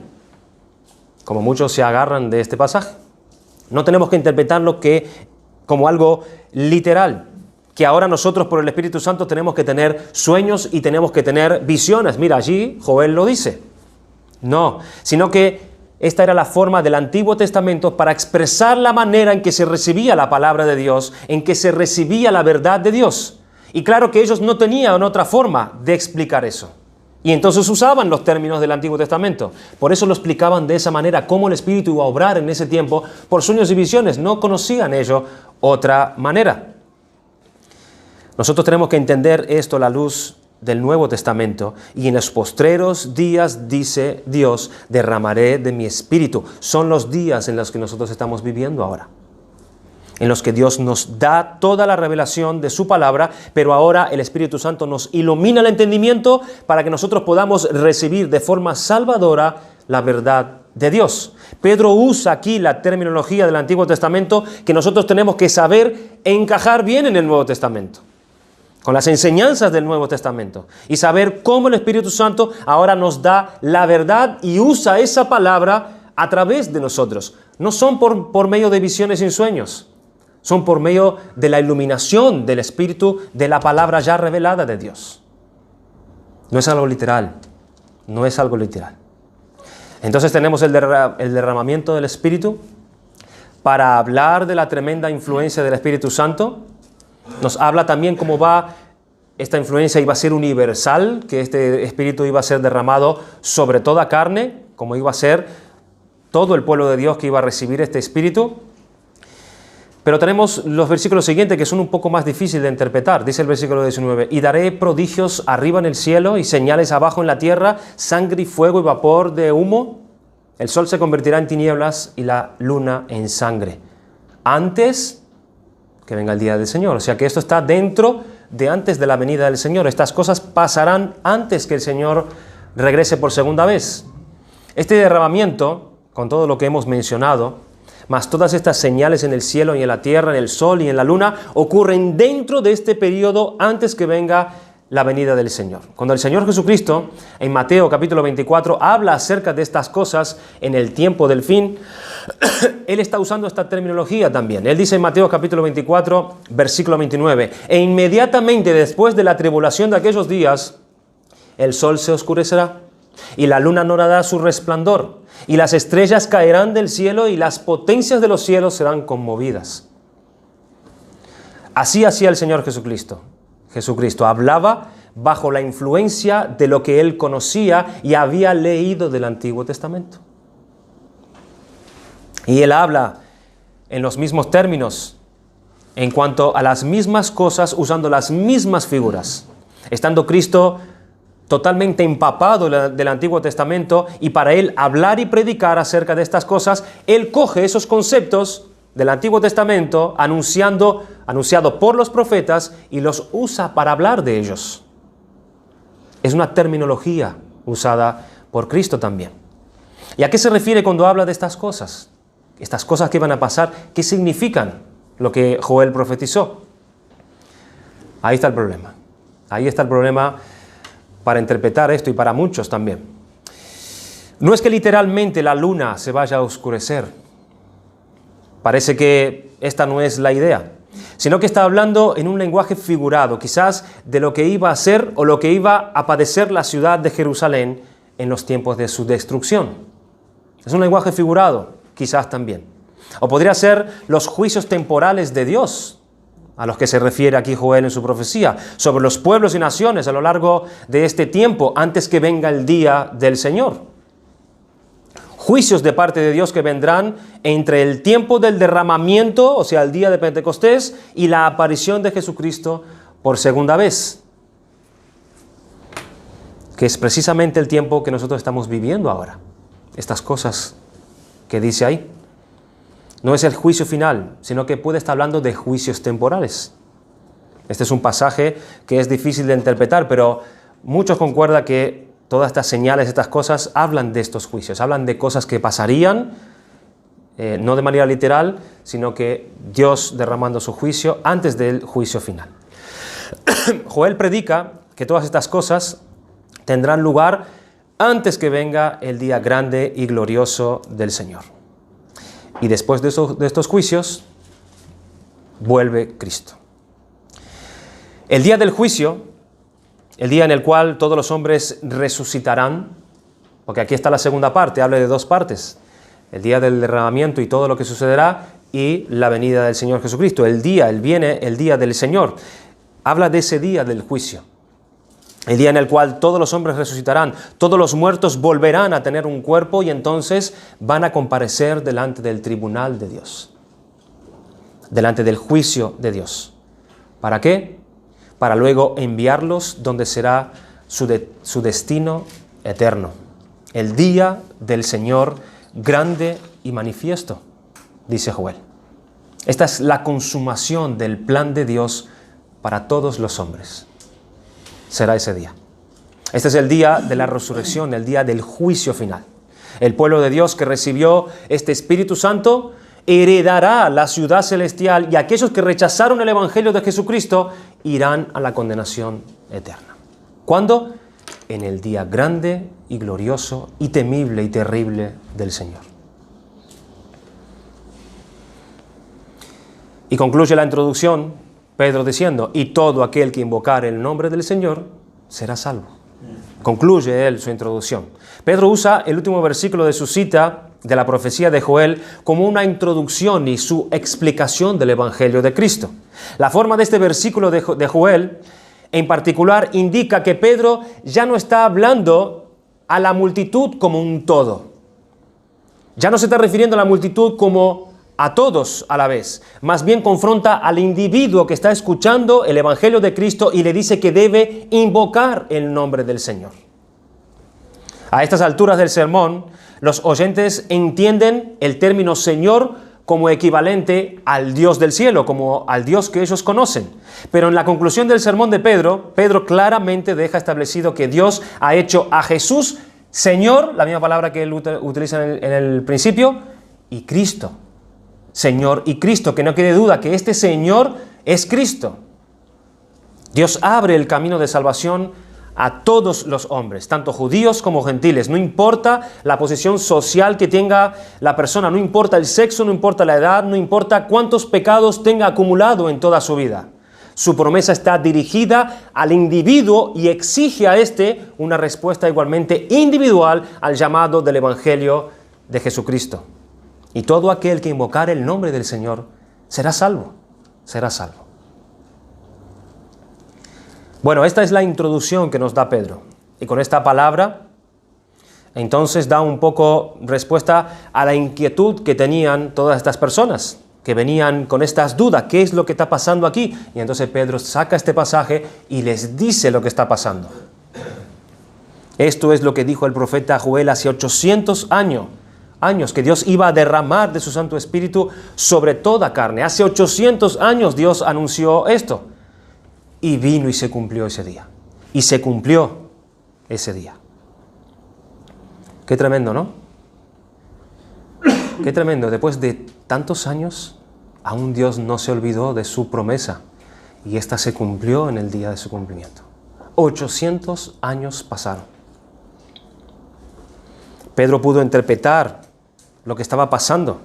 como muchos se agarran de este pasaje. No tenemos que interpretarlo como algo literal, que ahora nosotros por el Espíritu Santo tenemos que tener sueños y tenemos que tener visiones. Mira, allí Joel lo dice. No, sino que esta era la forma del Antiguo Testamento para expresar la manera en que se recibía la palabra de Dios, en que se recibía la verdad de Dios. Y claro que ellos no tenían otra forma de explicar eso. Y entonces usaban los términos del Antiguo Testamento. Por eso lo explicaban de esa manera, cómo el Espíritu iba a obrar en ese tiempo por sueños y visiones. No conocían ellos otra manera. Nosotros tenemos que entender esto a la luz del Nuevo Testamento. Y en los postreros días, dice Dios, derramaré de mi Espíritu. Son los días en los que nosotros estamos viviendo ahora, en los que Dios nos da toda la revelación de su palabra, pero ahora el Espíritu Santo nos ilumina el entendimiento para que nosotros podamos recibir de forma salvadora la verdad de Dios. Pedro usa aquí la terminología del Antiguo Testamento que nosotros tenemos que saber encajar bien en el Nuevo Testamento, con las enseñanzas del Nuevo Testamento, y saber cómo el Espíritu Santo ahora nos da la verdad y usa esa palabra a través de nosotros. No son por medio de visiones y sueños. Son por medio de la iluminación del Espíritu, de la palabra ya revelada de Dios. No es algo literal. No es algo literal. Entonces tenemos el derramamiento del Espíritu para hablar de la tremenda influencia del Espíritu Santo. Nos habla también cómo esta influencia iba a ser universal, que este Espíritu iba a ser derramado sobre toda carne, como iba a ser todo el pueblo de Dios que iba a recibir este Espíritu. Pero tenemos los versículos siguientes que son un poco más difíciles de interpretar. Dice el versículo 19, y daré prodigios arriba en el cielo y señales abajo en la tierra, sangre y fuego y vapor de humo. El sol se convertirá en tinieblas y la luna en sangre, antes que venga el día del Señor. O sea que esto está dentro de antes de la venida del Señor. Estas cosas pasarán antes que el Señor regrese por segunda vez. Este derramamiento, con todo lo que hemos mencionado, más todas estas señales en el cielo y en la tierra, en el sol y en la luna, ocurren dentro de este periodo antes que venga la venida del Señor. Cuando el Señor Jesucristo, en Mateo capítulo 24, habla acerca de estas cosas en el tiempo del fin, Él está usando esta terminología también. Él dice en Mateo capítulo 24, versículo 29, e inmediatamente después de la tribulación de aquellos días, el sol se oscurecerá y la luna no dará su resplandor, y las estrellas caerán del cielo y las potencias de los cielos serán conmovidas. Así hacía el Señor Jesucristo. Jesucristo hablaba bajo la influencia de lo que Él conocía y había leído del Antiguo Testamento. Y Él habla en los mismos términos, en cuanto a las mismas cosas, usando las mismas figuras. Estando Cristo totalmente empapado del Antiguo Testamento, y para Él hablar y predicar acerca de estas cosas, Él coge esos conceptos del Antiguo Testamento, anunciado por los profetas, y los usa para hablar de ellos. Es una terminología usada por Cristo también. ¿Y a qué se refiere cuando habla de estas cosas? Estas cosas que van a pasar, ¿qué significan lo que Joel profetizó? Ahí está el problema. Ahí está el problema para interpretar esto, y para muchos también. No es que literalmente la luna se vaya a oscurecer. Parece que esta no es la idea, sino que está hablando en un lenguaje figurado, quizás de lo que iba a ser o lo que iba a padecer la ciudad de Jerusalén en los tiempos de su destrucción. Es un lenguaje figurado, quizás también. O podría ser los juicios temporales de Dios, a los que se refiere aquí Joel en su profecía, sobre los pueblos y naciones a lo largo de este tiempo, antes que venga el día del Señor. Juicios de parte de Dios que vendrán entre el tiempo del derramamiento, o sea, el día de Pentecostés, y la aparición de Jesucristo por segunda vez, que es precisamente el tiempo que nosotros estamos viviendo ahora. Estas cosas que dice ahí. No es el juicio final, sino que puede estar hablando de juicios temporales. Este es un pasaje que es difícil de interpretar, pero muchos concuerdan que todas estas señales, estas cosas, hablan de estos juicios, hablan de cosas que pasarían, no de manera literal, sino que Dios derramando su juicio antes del juicio final. Joel predica que todas estas cosas tendrán lugar antes que venga el día grande y glorioso del Señor. Y después de estos juicios, vuelve Cristo. El día del juicio, el día en el cual todos los hombres resucitarán, porque aquí está la segunda parte, habla de dos partes: el día del derramamiento y todo lo que sucederá, y la venida del Señor Jesucristo. El día del Señor. Habla de ese día del juicio. El día en el cual todos los hombres resucitarán, todos los muertos volverán a tener un cuerpo y entonces van a comparecer delante del tribunal de Dios, delante del juicio de Dios. ¿Para qué? Para luego enviarlos donde será su destino eterno. El día del Señor grande y manifiesto, dice Joel. Esta es la consumación del plan de Dios para todos los hombres. Será ese día. Este es el día de la resurrección, el día del juicio final. El pueblo de Dios que recibió este Espíritu Santo heredará la ciudad celestial, y aquellos que rechazaron el Evangelio de Jesucristo irán a la condenación eterna. ¿Cuándo? En el día grande y glorioso y temible y terrible del Señor. Y concluye la introducción Pedro diciendo: y todo aquel que invocare el nombre del Señor será salvo. Concluye él su introducción. Pedro usa el último versículo de su cita de la profecía de Joel como una introducción y su explicación del Evangelio de Cristo. La forma de este versículo de Joel en particular indica que Pedro ya no está hablando a la multitud como un todo. Ya no se está refiriendo a la multitud como a todos a la vez. Más bien confronta al individuo que está escuchando el Evangelio de Cristo y le dice que debe invocar el nombre del Señor. A estas alturas del sermón, los oyentes entienden el término Señor como equivalente al Dios del cielo, como al Dios que ellos conocen. Pero en la conclusión del sermón de Pedro, Pedro claramente deja establecido que Dios ha hecho a Jesús Señor, la misma palabra que él utiliza en el principio, y Cristo. Señor y Cristo, que no quede duda que este Señor es Cristo. Dios abre el camino de salvación a todos los hombres, tanto judíos como gentiles. No importa la posición social que tenga la persona, no importa el sexo, no importa la edad, no importa cuántos pecados tenga acumulado en toda su vida. Su promesa está dirigida al individuo y exige a éste una respuesta igualmente individual al llamado del Evangelio de Jesucristo. Y todo aquel que invocar el nombre del Señor será salvo, será salvo. Bueno, esta es la introducción que nos da Pedro. Y con esta palabra, entonces da un poco respuesta a la inquietud que tenían todas estas personas, que venían con estas dudas. ¿Qué es lo que está pasando aquí? Y entonces Pedro saca este pasaje y les dice lo que está pasando. Esto es lo que dijo el profeta Joel hace 800 años, que Dios iba a derramar de su Santo Espíritu sobre toda carne. Hace 800 años Dios anunció esto. Y vino y se cumplió ese día. Y se cumplió ese día. Qué tremendo, ¿no? Qué tremendo. Después de tantos años, aún Dios no se olvidó de su promesa. Y esta se cumplió en el día de su cumplimiento. 800 años pasaron. Pedro pudo interpretar lo que estaba pasando.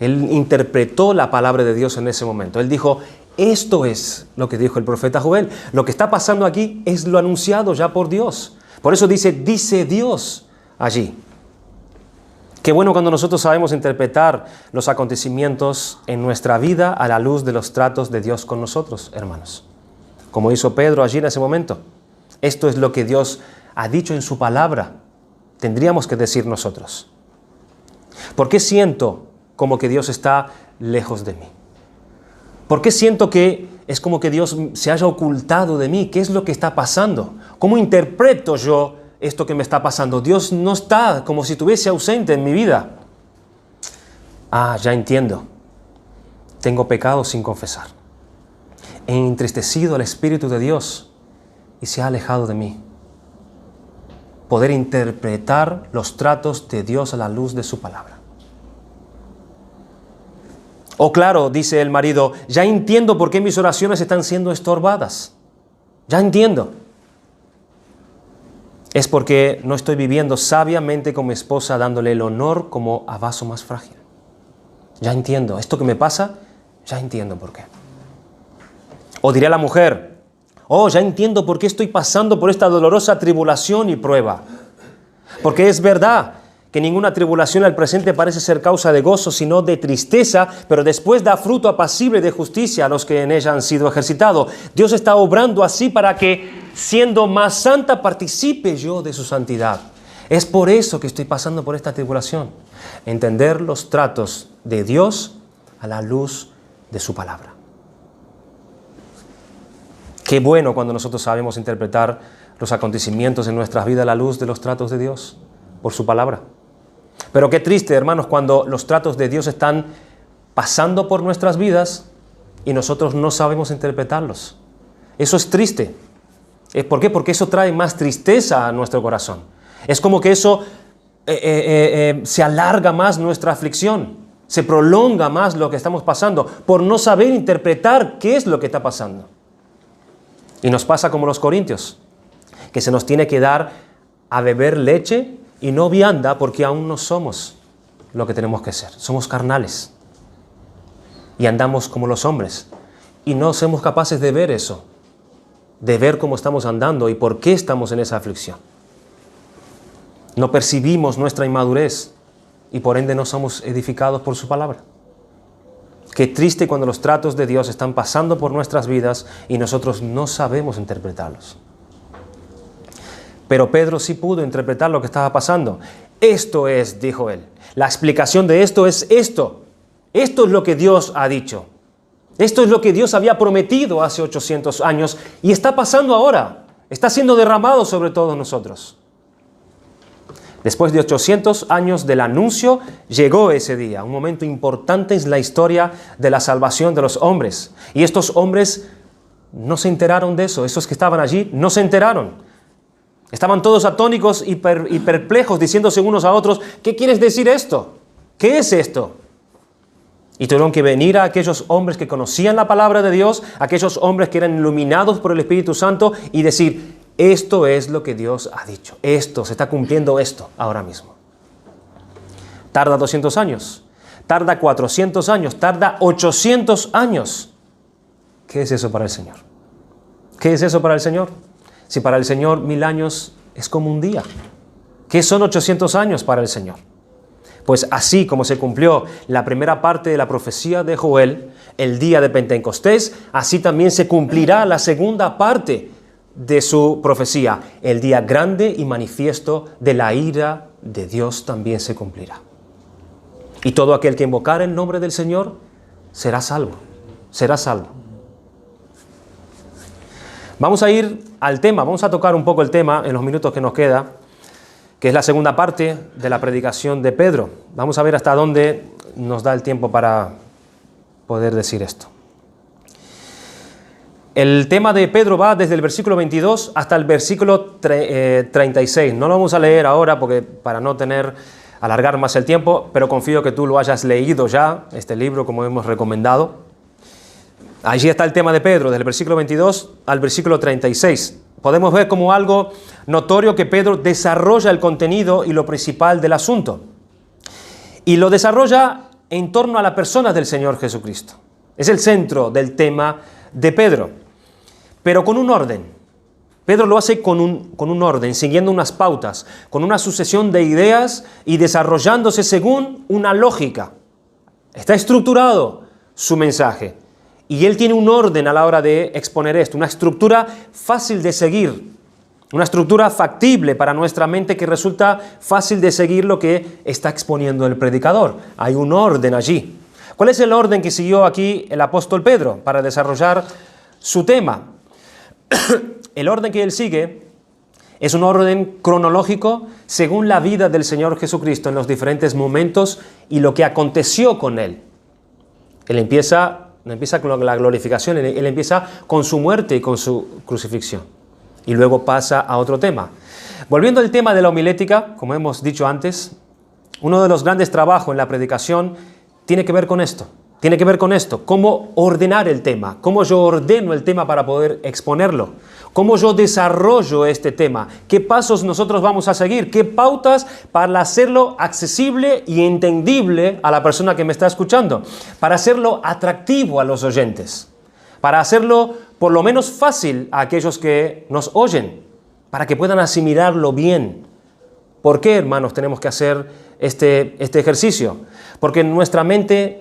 Él interpretó la palabra de Dios en ese momento. Él dijo, esto es lo que dijo el profeta Joel. Lo que está pasando aquí es lo anunciado ya por Dios. Por eso dice Dios allí. Qué bueno cuando nosotros sabemos interpretar los acontecimientos en nuestra vida a la luz de los tratos de Dios con nosotros, hermanos. Como hizo Pedro allí en ese momento. Esto es lo que Dios ha dicho en su palabra. Tendríamos que decir nosotros. ¿Por qué siento como que Dios está lejos de mí? ¿Por qué siento que es como que Dios se haya ocultado de mí? ¿Qué es lo que está pasando? ¿Cómo interpreto yo esto que me está pasando? Dios no está, como si estuviese ausente en mi vida. Ah, ya entiendo. Tengo pecado sin confesar. He entristecido al Espíritu de Dios y se ha alejado de mí. Poder interpretar los tratos de Dios a la luz de su palabra. O claro, dice el marido, ya entiendo por qué mis oraciones están siendo estorbadas. Ya entiendo. Es porque no estoy viviendo sabiamente con mi esposa dándole el honor como a vaso más frágil. Ya entiendo. Esto que me pasa, ya entiendo por qué. O dirá la mujer, oh, ya entiendo por qué estoy pasando por esta dolorosa tribulación y prueba. Porque es verdad que ninguna tribulación al presente parece ser causa de gozo, sino de tristeza, pero después da fruto apacible de justicia a los que en ella han sido ejercitados. Dios está obrando así para que, siendo más santa, participe yo de su santidad. Es por eso que estoy pasando por esta tribulación. Entender los tratos de Dios a la luz de su palabra. Qué bueno cuando nosotros sabemos interpretar los acontecimientos en nuestras vidas a la luz de los tratos de Dios por su palabra. Pero qué triste, hermanos, cuando los tratos de Dios están pasando por nuestras vidas y nosotros no sabemos interpretarlos. Eso es triste. ¿Por qué? Porque eso trae más tristeza a nuestro corazón. Es como que eso se alarga más nuestra aflicción, se prolonga más lo que estamos pasando por no saber interpretar qué es lo que está pasando. Y nos pasa como los corintios, que se nos tiene que dar a beber leche y no vianda porque aún no somos lo que tenemos que ser. Somos carnales y andamos como los hombres y no somos capaces de ver eso, de ver cómo estamos andando y por qué estamos en esa aflicción. No percibimos nuestra inmadurez y por ende no somos edificados por su palabra. Qué triste cuando los tratos de Dios están pasando por nuestras vidas y nosotros no sabemos interpretarlos. Pero Pedro sí pudo interpretar lo que estaba pasando. Esto es, dijo él, la explicación de esto es esto. Esto es lo que Dios ha dicho. Esto es lo que Dios había prometido hace 800 años y está pasando ahora. Está siendo derramado sobre todos nosotros. Después de 800 años del anuncio, llegó ese día, un momento importante en la historia de la salvación de los hombres. Y estos hombres no se enteraron de eso. Esos que estaban allí no se enteraron. Estaban todos atónicos y perplejos, diciéndose unos a otros, ¿qué quieres decir esto? ¿Qué es esto? Y tuvieron que venir a aquellos hombres que conocían la palabra de Dios, aquellos hombres que eran iluminados por el Espíritu Santo y decir, esto es lo que Dios ha dicho. Esto, se está cumpliendo esto ahora mismo. Tarda 200 años, tarda 400 años, tarda 800 años. ¿Qué es eso para el Señor? ¿Qué es eso para el Señor? Si para el Señor 1000 años es como un día. ¿Qué son 800 años para el Señor? Pues así como se cumplió la primera parte de la profecía de Joel, el día de Pentecostés, así también se cumplirá la segunda parte de su profecía. El día grande y manifiesto de la ira de Dios también se cumplirá. Y todo aquel que invocar el nombre del Señor será salvo. Será salvo. Vamos a ir al tema, vamos a tocar un poco el tema en los minutos que nos queda, que es la segunda parte de la predicación de Pedro. Vamos a ver hasta dónde nos da el tiempo para poder decir esto. El tema de Pedro va desde el versículo 22 hasta el versículo 36. No lo vamos a leer ahora porque para no alargar más el tiempo, pero confío que tú lo hayas leído ya, este libro, como hemos recomendado. Allí está el tema de Pedro, desde el versículo 22 al versículo 36. Podemos ver como algo notorio que Pedro desarrolla el contenido y lo principal del asunto. Y lo desarrolla en torno a la persona del Señor Jesucristo. Es el centro del tema de Pedro, pero con un orden. Pedro lo hace con un orden, siguiendo unas pautas, con una sucesión de ideas y desarrollándose según una lógica. Está estructurado su mensaje. Y él tiene un orden a la hora de exponer esto, una estructura fácil de seguir, una estructura factible para nuestra mente que resulta fácil de seguir lo que está exponiendo el predicador. Hay un orden allí. ¿Cuál es el orden que siguió aquí el apóstol Pedro para desarrollar su tema? El orden que él sigue es un orden cronológico según la vida del Señor Jesucristo en los diferentes momentos y lo que aconteció con él. Él no empieza con la glorificación, él empieza con su muerte y con su crucifixión. Y luego pasa a otro tema. Volviendo al tema de la homilética, como hemos dicho antes, uno de los grandes trabajos en la predicación tiene que ver con esto. Tiene que ver con esto, cómo ordenar el tema, cómo yo ordeno el tema para poder exponerlo, cómo yo desarrollo este tema, qué pasos nosotros vamos a seguir, qué pautas para hacerlo accesible y entendible a la persona que me está escuchando, para hacerlo atractivo a los oyentes, para hacerlo por lo menos fácil a aquellos que nos oyen, para que puedan asimilarlo bien. ¿Por qué, hermanos, tenemos que hacer este ejercicio? Porque nuestra mente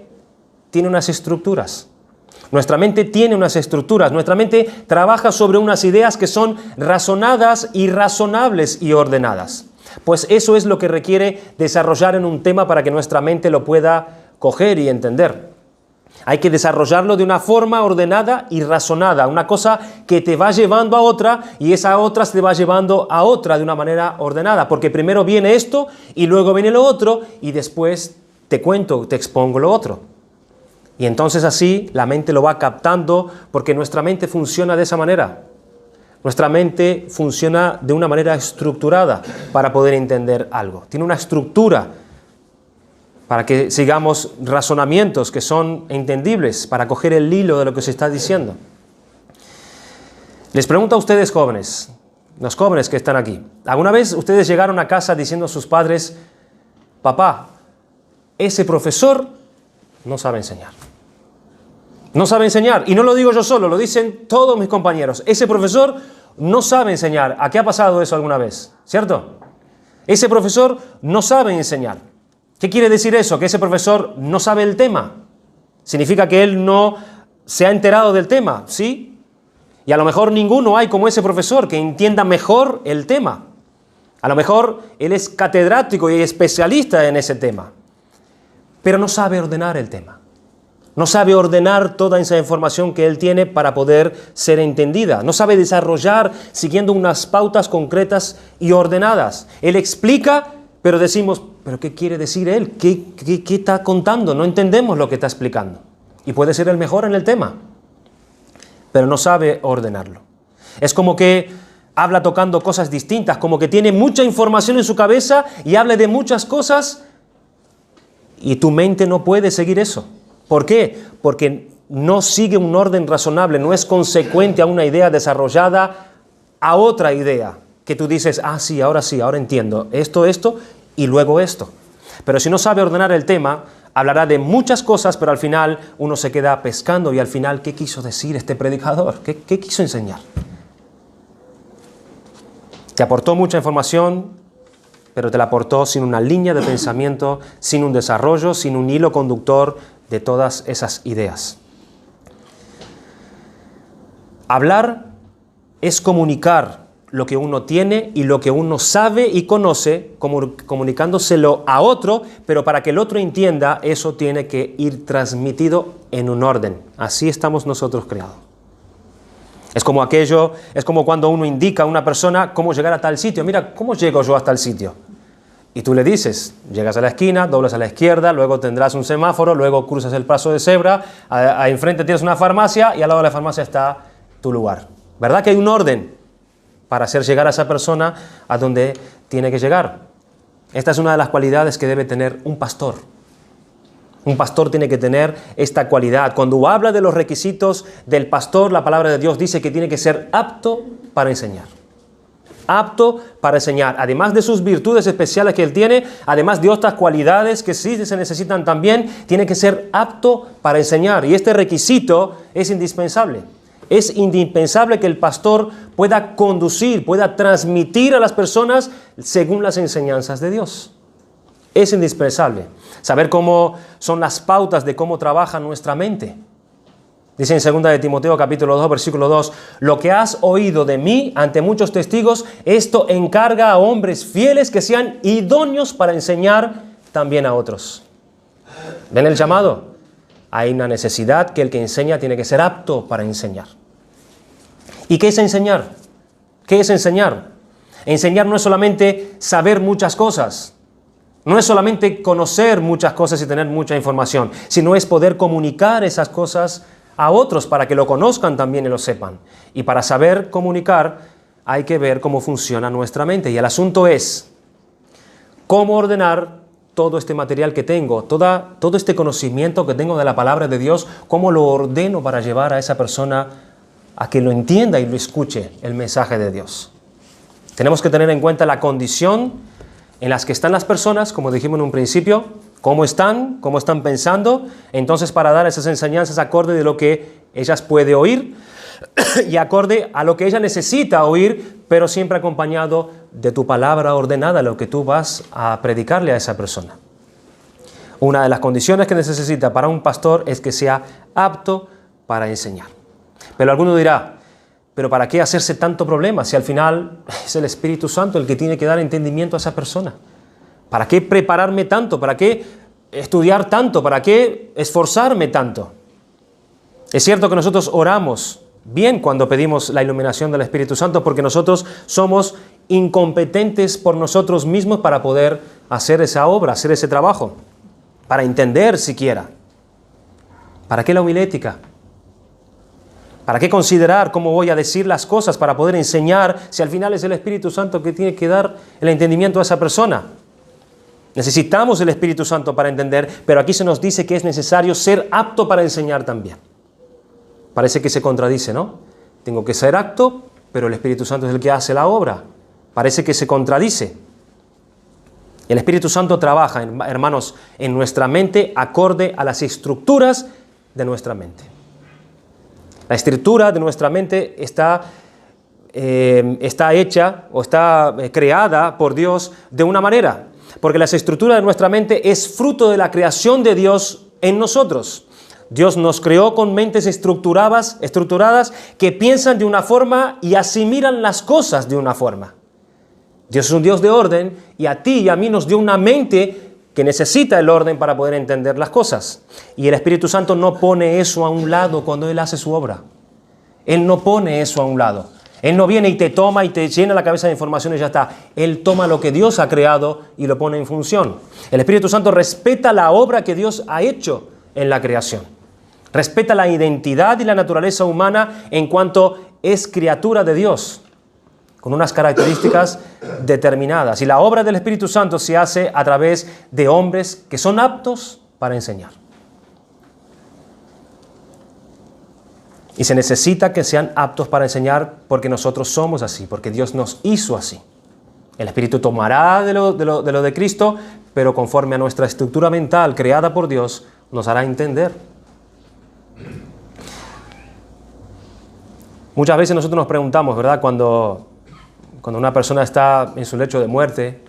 tiene unas estructuras. Nuestra mente tiene unas estructuras. Nuestra mente trabaja sobre unas ideas que son razonadas y razonables y ordenadas. Pues eso es lo que requiere desarrollar en un tema para que nuestra mente lo pueda coger y entender. Hay que desarrollarlo de una forma ordenada y razonada. Una cosa que te va llevando a otra y esa otra se te va llevando a otra de una manera ordenada. Porque primero viene esto y luego viene lo otro y después te expongo lo otro. Y entonces así la mente lo va captando porque nuestra mente funciona de esa manera. Nuestra mente funciona de una manera estructurada para poder entender algo. Tiene una estructura para que sigamos razonamientos que son entendibles, para coger el hilo de lo que se está diciendo. Les pregunto a ustedes jóvenes, los jóvenes que están aquí, ¿alguna vez ustedes llegaron a casa diciendo a sus padres, papá, ese profesor no sabe enseñar? No sabe enseñar, y no lo digo yo solo, lo dicen todos mis compañeros. Ese profesor no sabe enseñar. ¿A qué ha pasado eso alguna vez? ¿Cierto? Ese profesor no sabe enseñar. ¿Qué quiere decir eso? Que ese profesor no sabe el tema. ¿Significa que él no se ha enterado del tema? ¿Sí? Y a lo mejor ninguno hay como ese profesor que entienda mejor el tema. A lo mejor él es catedrático y especialista en ese tema, pero no sabe ordenar el tema. No sabe ordenar toda esa información que él tiene para poder ser entendida. No sabe desarrollar siguiendo unas pautas concretas y ordenadas. Él explica, pero decimos, ¿pero qué quiere decir él? ¿Qué está contando? No entendemos lo que está explicando. Y puede ser el mejor en el tema, pero no sabe ordenarlo. Es como que habla tocando cosas distintas, como que tiene mucha información en su cabeza y habla de muchas cosas y tu mente no puede seguir eso. ¿Por qué? Porque no sigue un orden razonable, no es consecuente a una idea desarrollada a otra idea, que tú dices, sí, ahora entiendo, esto, y luego esto. Pero si no sabe ordenar el tema, hablará de muchas cosas, pero al final uno se queda pescando y al final, ¿qué quiso decir este predicador? ¿Qué quiso enseñar? Te aportó mucha información, pero te la aportó sin una línea de pensamiento, sin un desarrollo, sin un hilo conductor de todas esas ideas. Hablar es comunicar lo que uno tiene y lo que uno sabe y conoce, comunicándoselo a otro, pero para que el otro entienda, eso tiene que ir transmitido en un orden. Así estamos nosotros creados. Es como cuando uno indica a una persona cómo llegar a tal sitio. Mira, ¿cómo llego yo hasta el sitio? Y tú le dices, llegas a la esquina, doblas a la izquierda, luego tendrás un semáforo, luego cruzas el paso de cebra, enfrente tienes una farmacia y al lado de la farmacia está tu lugar. ¿Verdad que hay un orden para hacer llegar a esa persona a donde tiene que llegar? Esta es una de las cualidades que debe tener un pastor. Un pastor tiene que tener esta cualidad. Cuando habla de los requisitos del pastor, la palabra de Dios dice que tiene que ser apto para enseñar. Apto para enseñar. Además de sus virtudes especiales que él tiene, además de otras cualidades que sí se necesitan también, tiene que ser apto para enseñar. Y este requisito es indispensable. Es indispensable que el pastor pueda conducir, pueda transmitir a las personas según las enseñanzas de Dios. Es indispensable saber cómo son las pautas de cómo trabaja nuestra mente. Dice en 2 de Timoteo capítulo 2, versículo 2, lo que has oído de mí ante muchos testigos, esto encarga a hombres fieles que sean idóneos para enseñar también a otros. ¿Ven el llamado? Hay una necesidad que el que enseña tiene que ser apto para enseñar. ¿Y qué es enseñar? ¿Qué es enseñar? Enseñar no es solamente saber muchas cosas. No es solamente conocer muchas cosas y tener mucha información, sino es poder comunicar esas cosas a otros para que lo conozcan también y lo sepan. Y para saber comunicar hay que ver cómo funciona nuestra mente. Y el asunto es cómo ordenar todo este material que tengo, todo este conocimiento que tengo de la palabra de Dios, cómo lo ordeno para llevar a esa persona a que lo entienda y lo escuche el mensaje de Dios. Tenemos que tener en cuenta la condición en las que están las personas, como dijimos en un principio, cómo están pensando, entonces para dar esas enseñanzas acorde de lo que ellas pueden oír y acorde a lo que ella necesita oír, pero siempre acompañado de tu palabra ordenada, lo que tú vas a predicarle a esa persona. Una de las condiciones que necesita para un pastor es que sea apto para enseñar. Pero alguno dirá, ¿pero para qué hacerse tanto problema si al final es el Espíritu Santo el que tiene que dar entendimiento a esa persona? ¿Para qué prepararme tanto? ¿Para qué estudiar tanto? ¿Para qué esforzarme tanto? Es cierto que nosotros oramos bien cuando pedimos la iluminación del Espíritu Santo porque nosotros somos incompetentes por nosotros mismos para poder hacer esa obra, hacer ese trabajo, para entender siquiera. ¿Para qué la homilética? ¿Para qué considerar cómo voy a decir las cosas para poder enseñar si al final es el Espíritu Santo que tiene que dar el entendimiento a esa persona? Necesitamos el Espíritu Santo para entender, pero aquí se nos dice que es necesario ser apto para enseñar también. Parece que se contradice, ¿no? Tengo que ser apto, pero el Espíritu Santo es el que hace la obra. Parece que se contradice. El Espíritu Santo trabaja, hermanos, en nuestra mente acorde a las estructuras de nuestra mente. La estructura de nuestra mente está hecha o está creada por Dios de una manera, porque la estructura de nuestra mente es fruto de la creación de Dios en nosotros. Dios nos creó con mentes estructuradas que piensan de una forma y asimilan las cosas de una forma. Dios es un Dios de orden y a ti y a mí nos dio una mente que necesita el orden para poder entender las cosas. Y el Espíritu Santo no pone eso a un lado cuando Él hace su obra. Él no pone eso a un lado. Él no viene y te toma y te llena la cabeza de información y ya está. Él toma lo que Dios ha creado y lo pone en función. El Espíritu Santo respeta la obra que Dios ha hecho en la creación. Respeta la identidad y la naturaleza humana en cuanto es criatura de Dios, con unas características determinadas. Y la obra del Espíritu Santo se hace a través de hombres que son aptos para enseñar. Y se necesita que sean aptos para enseñar porque nosotros somos así, porque Dios nos hizo así. El Espíritu tomará de lo de Cristo, pero conforme a nuestra estructura mental creada por Dios, nos hará entender. Muchas veces nosotros nos preguntamos, ¿verdad? Cuando una persona está en su lecho de muerte,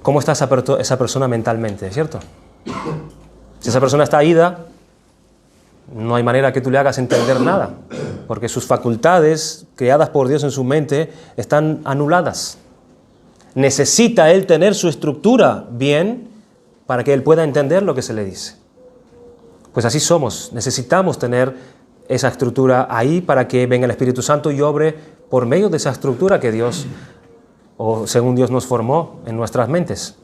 ¿cómo está esa persona mentalmente? ¿Cierto? Si esa persona está ida, no hay manera que tú le hagas entender nada, porque sus facultades creadas por Dios en su mente están anuladas. Necesita él tener su estructura bien para que él pueda entender lo que se le dice. Pues así somos, necesitamos tener esa estructura ahí para que venga el Espíritu Santo y obre por medio de esa estructura que Dios, o según Dios nos formó en nuestras mentes.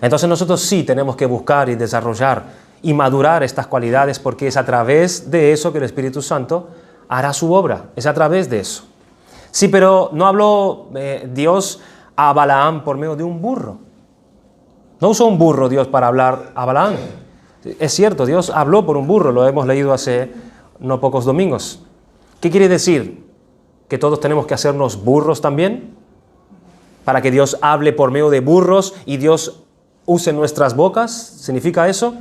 Entonces nosotros sí tenemos que buscar y desarrollar y madurar estas cualidades, porque es a través de eso que el Espíritu Santo hará su obra, es a través de eso. Sí, pero no habló Dios a Balaam por medio de un burro. No usó un burro Dios para hablar a Balaam. Es cierto, Dios habló por un burro, lo hemos leído hace no pocos domingos. ¿Qué quiere decir? ¿Que todos tenemos que hacernos burros también? ¿Para que Dios hable por medio de burros y Dios use nuestras bocas? ¿Significa eso?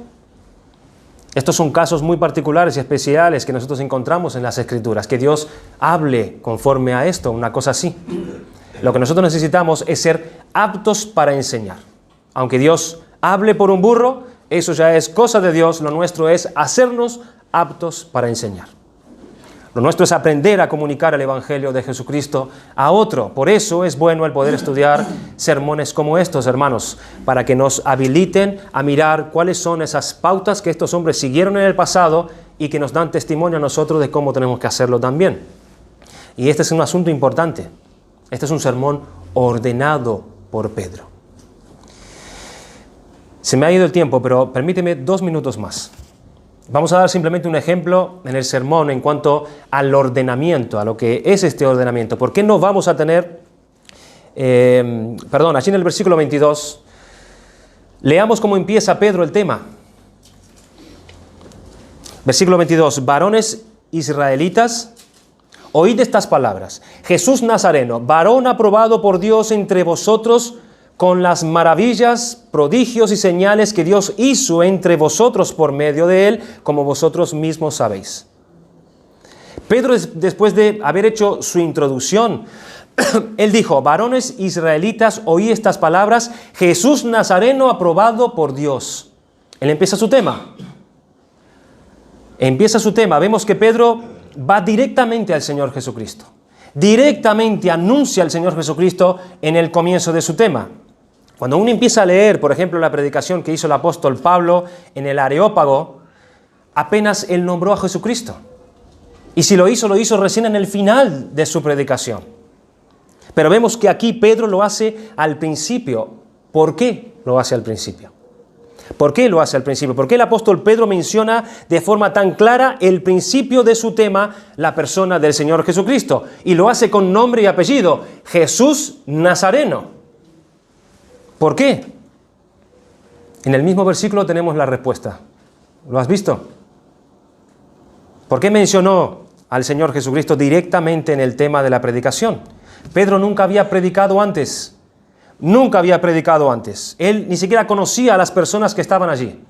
Estos son casos muy particulares y especiales que nosotros encontramos en las Escrituras, que Dios hable conforme a esto, una cosa así. Lo que nosotros necesitamos es ser aptos para enseñar. Aunque Dios hable por un burro, eso ya es cosa de Dios, lo nuestro es hacernos aptos para enseñar. Lo nuestro es aprender a comunicar el Evangelio de Jesucristo a otro. Por eso es bueno el poder estudiar sermones como estos, hermanos, para que nos habiliten a mirar cuáles son esas pautas que estos hombres siguieron en el pasado y que nos dan testimonio a nosotros de cómo tenemos que hacerlo también. Y este es un asunto importante. Este es un sermón ordenado por Pedro. Se me ha ido el tiempo, pero permíteme 2 minutos más. Vamos a dar simplemente un ejemplo en el sermón en cuanto al ordenamiento, a lo que es este ordenamiento. ¿Por qué no vamos a tener, allí en el versículo 22, leamos cómo empieza Pedro el tema. Versículo 22, varones israelitas, oíd estas palabras. Jesús Nazareno, varón aprobado por Dios entre vosotros, con las maravillas, prodigios y señales que Dios hizo entre vosotros por medio de él, como vosotros mismos sabéis. Pedro, después de haber hecho su introducción, él dijo, varones israelitas, oí estas palabras, Jesús Nazareno aprobado por Dios. Él empieza su tema. Vemos que Pedro va directamente al Señor Jesucristo. Directamente anuncia al Señor Jesucristo en el comienzo de su tema. Cuando uno empieza a leer, por ejemplo, la predicación que hizo el apóstol Pablo en el Areópago, apenas él nombró a Jesucristo. Y si lo hizo recién en el final de su predicación. Pero vemos que aquí Pedro lo hace al principio. ¿Por qué lo hace al principio? ¿Por qué lo hace al principio? ¿Por qué el apóstol Pedro menciona de forma tan clara el principio de su tema, la persona del Señor Jesucristo? Y lo hace con nombre y apellido, Jesús Nazareno. ¿Por qué? En el mismo versículo tenemos la respuesta. ¿Lo has visto? ¿Por qué mencionó al Señor Jesucristo directamente en el tema de la predicación? Pedro nunca había predicado antes. Nunca había predicado antes. Él ni siquiera conocía a las personas que estaban allí.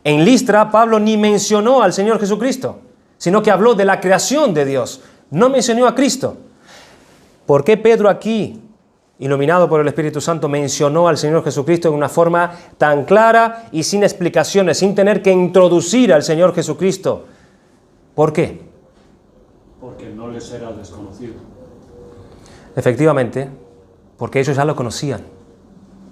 En Listra, Pablo ni mencionó al Señor Jesucristo, sino que habló de la creación de Dios. No mencionó a Cristo. ¿Por qué Pedro aquí, iluminado por el Espíritu Santo, mencionó al Señor Jesucristo de una forma tan clara y sin explicaciones, sin tener que introducir al Señor Jesucristo? ¿Por qué? Porque no les era desconocido. Efectivamente, porque ellos ya lo conocían.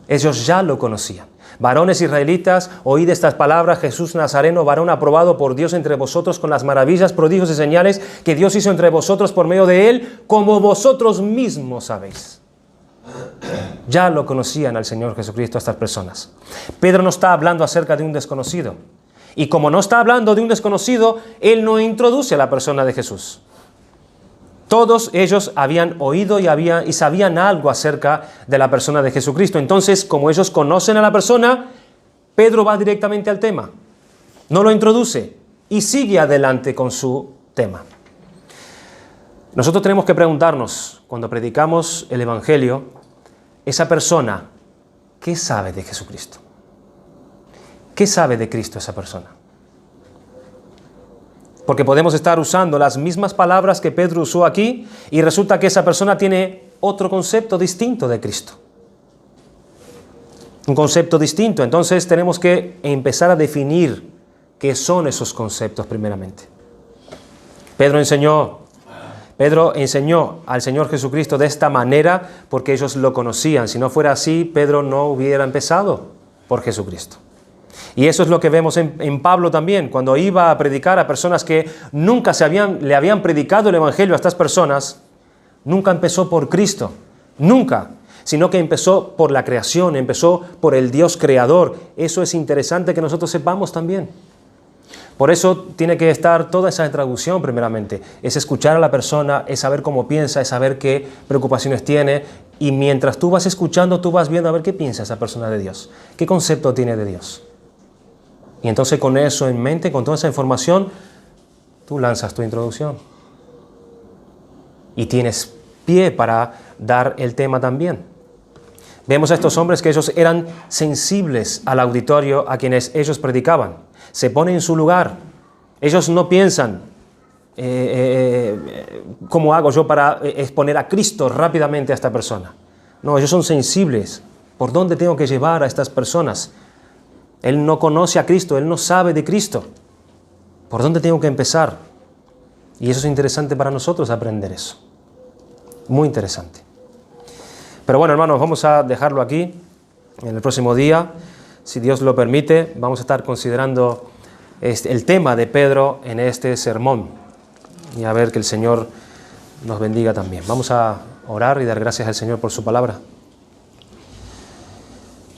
Ellos ya lo conocían. Varones israelitas, oíd estas palabras, Jesús Nazareno, varón aprobado por Dios entre vosotros con las maravillas, prodigios y señales que Dios hizo entre vosotros por medio de él, como vosotros mismos sabéis. Ya lo conocían al Señor Jesucristo estas personas. Pedro no está hablando acerca de un desconocido. Y como no está hablando de un desconocido, él no introduce a la persona de Jesús. Todos ellos habían oído y sabían algo acerca de la persona de Jesucristo. Entonces, como ellos conocen a la persona, Pedro va directamente al tema. No lo introduce. y sigue adelante con su tema. Nosotros tenemos que preguntarnos, cuando predicamos el Evangelio, esa persona, ¿qué sabe de Jesucristo? ¿Qué sabe de Cristo esa persona? Porque podemos estar usando las mismas palabras que Pedro usó aquí y resulta que esa persona tiene otro concepto distinto de Cristo. Un concepto distinto. Entonces tenemos que empezar a definir qué son esos conceptos primeramente. Pedro enseñó al Señor Jesucristo de esta manera porque ellos lo conocían. Si no fuera así, Pedro no hubiera empezado por Jesucristo. Y eso es lo que vemos en Pablo también, cuando iba a predicar a personas que nunca le habían predicado el Evangelio a estas personas, nunca empezó por Cristo, nunca, sino que empezó por la creación, empezó por el Dios creador. Eso es interesante que nosotros sepamos también. Por eso tiene que estar toda esa introducción primeramente. Es escuchar a la persona, es saber cómo piensa, es saber qué preocupaciones tiene. Y mientras tú vas escuchando, tú vas viendo a ver qué piensa esa persona de Dios. ¿Qué concepto tiene de Dios? Y entonces con eso en mente, con toda esa información, tú lanzas tu introducción. Y tienes pie para dar el tema también. Vemos a estos hombres que ellos eran sensibles al auditorio a quienes ellos predicaban. Se ponen en su lugar. Ellos no piensan, ¿cómo hago yo para exponer a Cristo rápidamente a esta persona? No, ellos son sensibles. ¿Por dónde tengo que llevar a estas personas? Él no conoce a Cristo, él no sabe de Cristo. ¿Por dónde tengo que empezar? Y eso es interesante para nosotros aprender eso. Muy interesante. Pero bueno, hermanos, vamos a dejarlo aquí. En el próximo día, si Dios lo permite, vamos a estar considerando el tema de Pedro en este sermón. Y a ver que el Señor nos bendiga también. Vamos a orar y dar gracias al Señor por su palabra.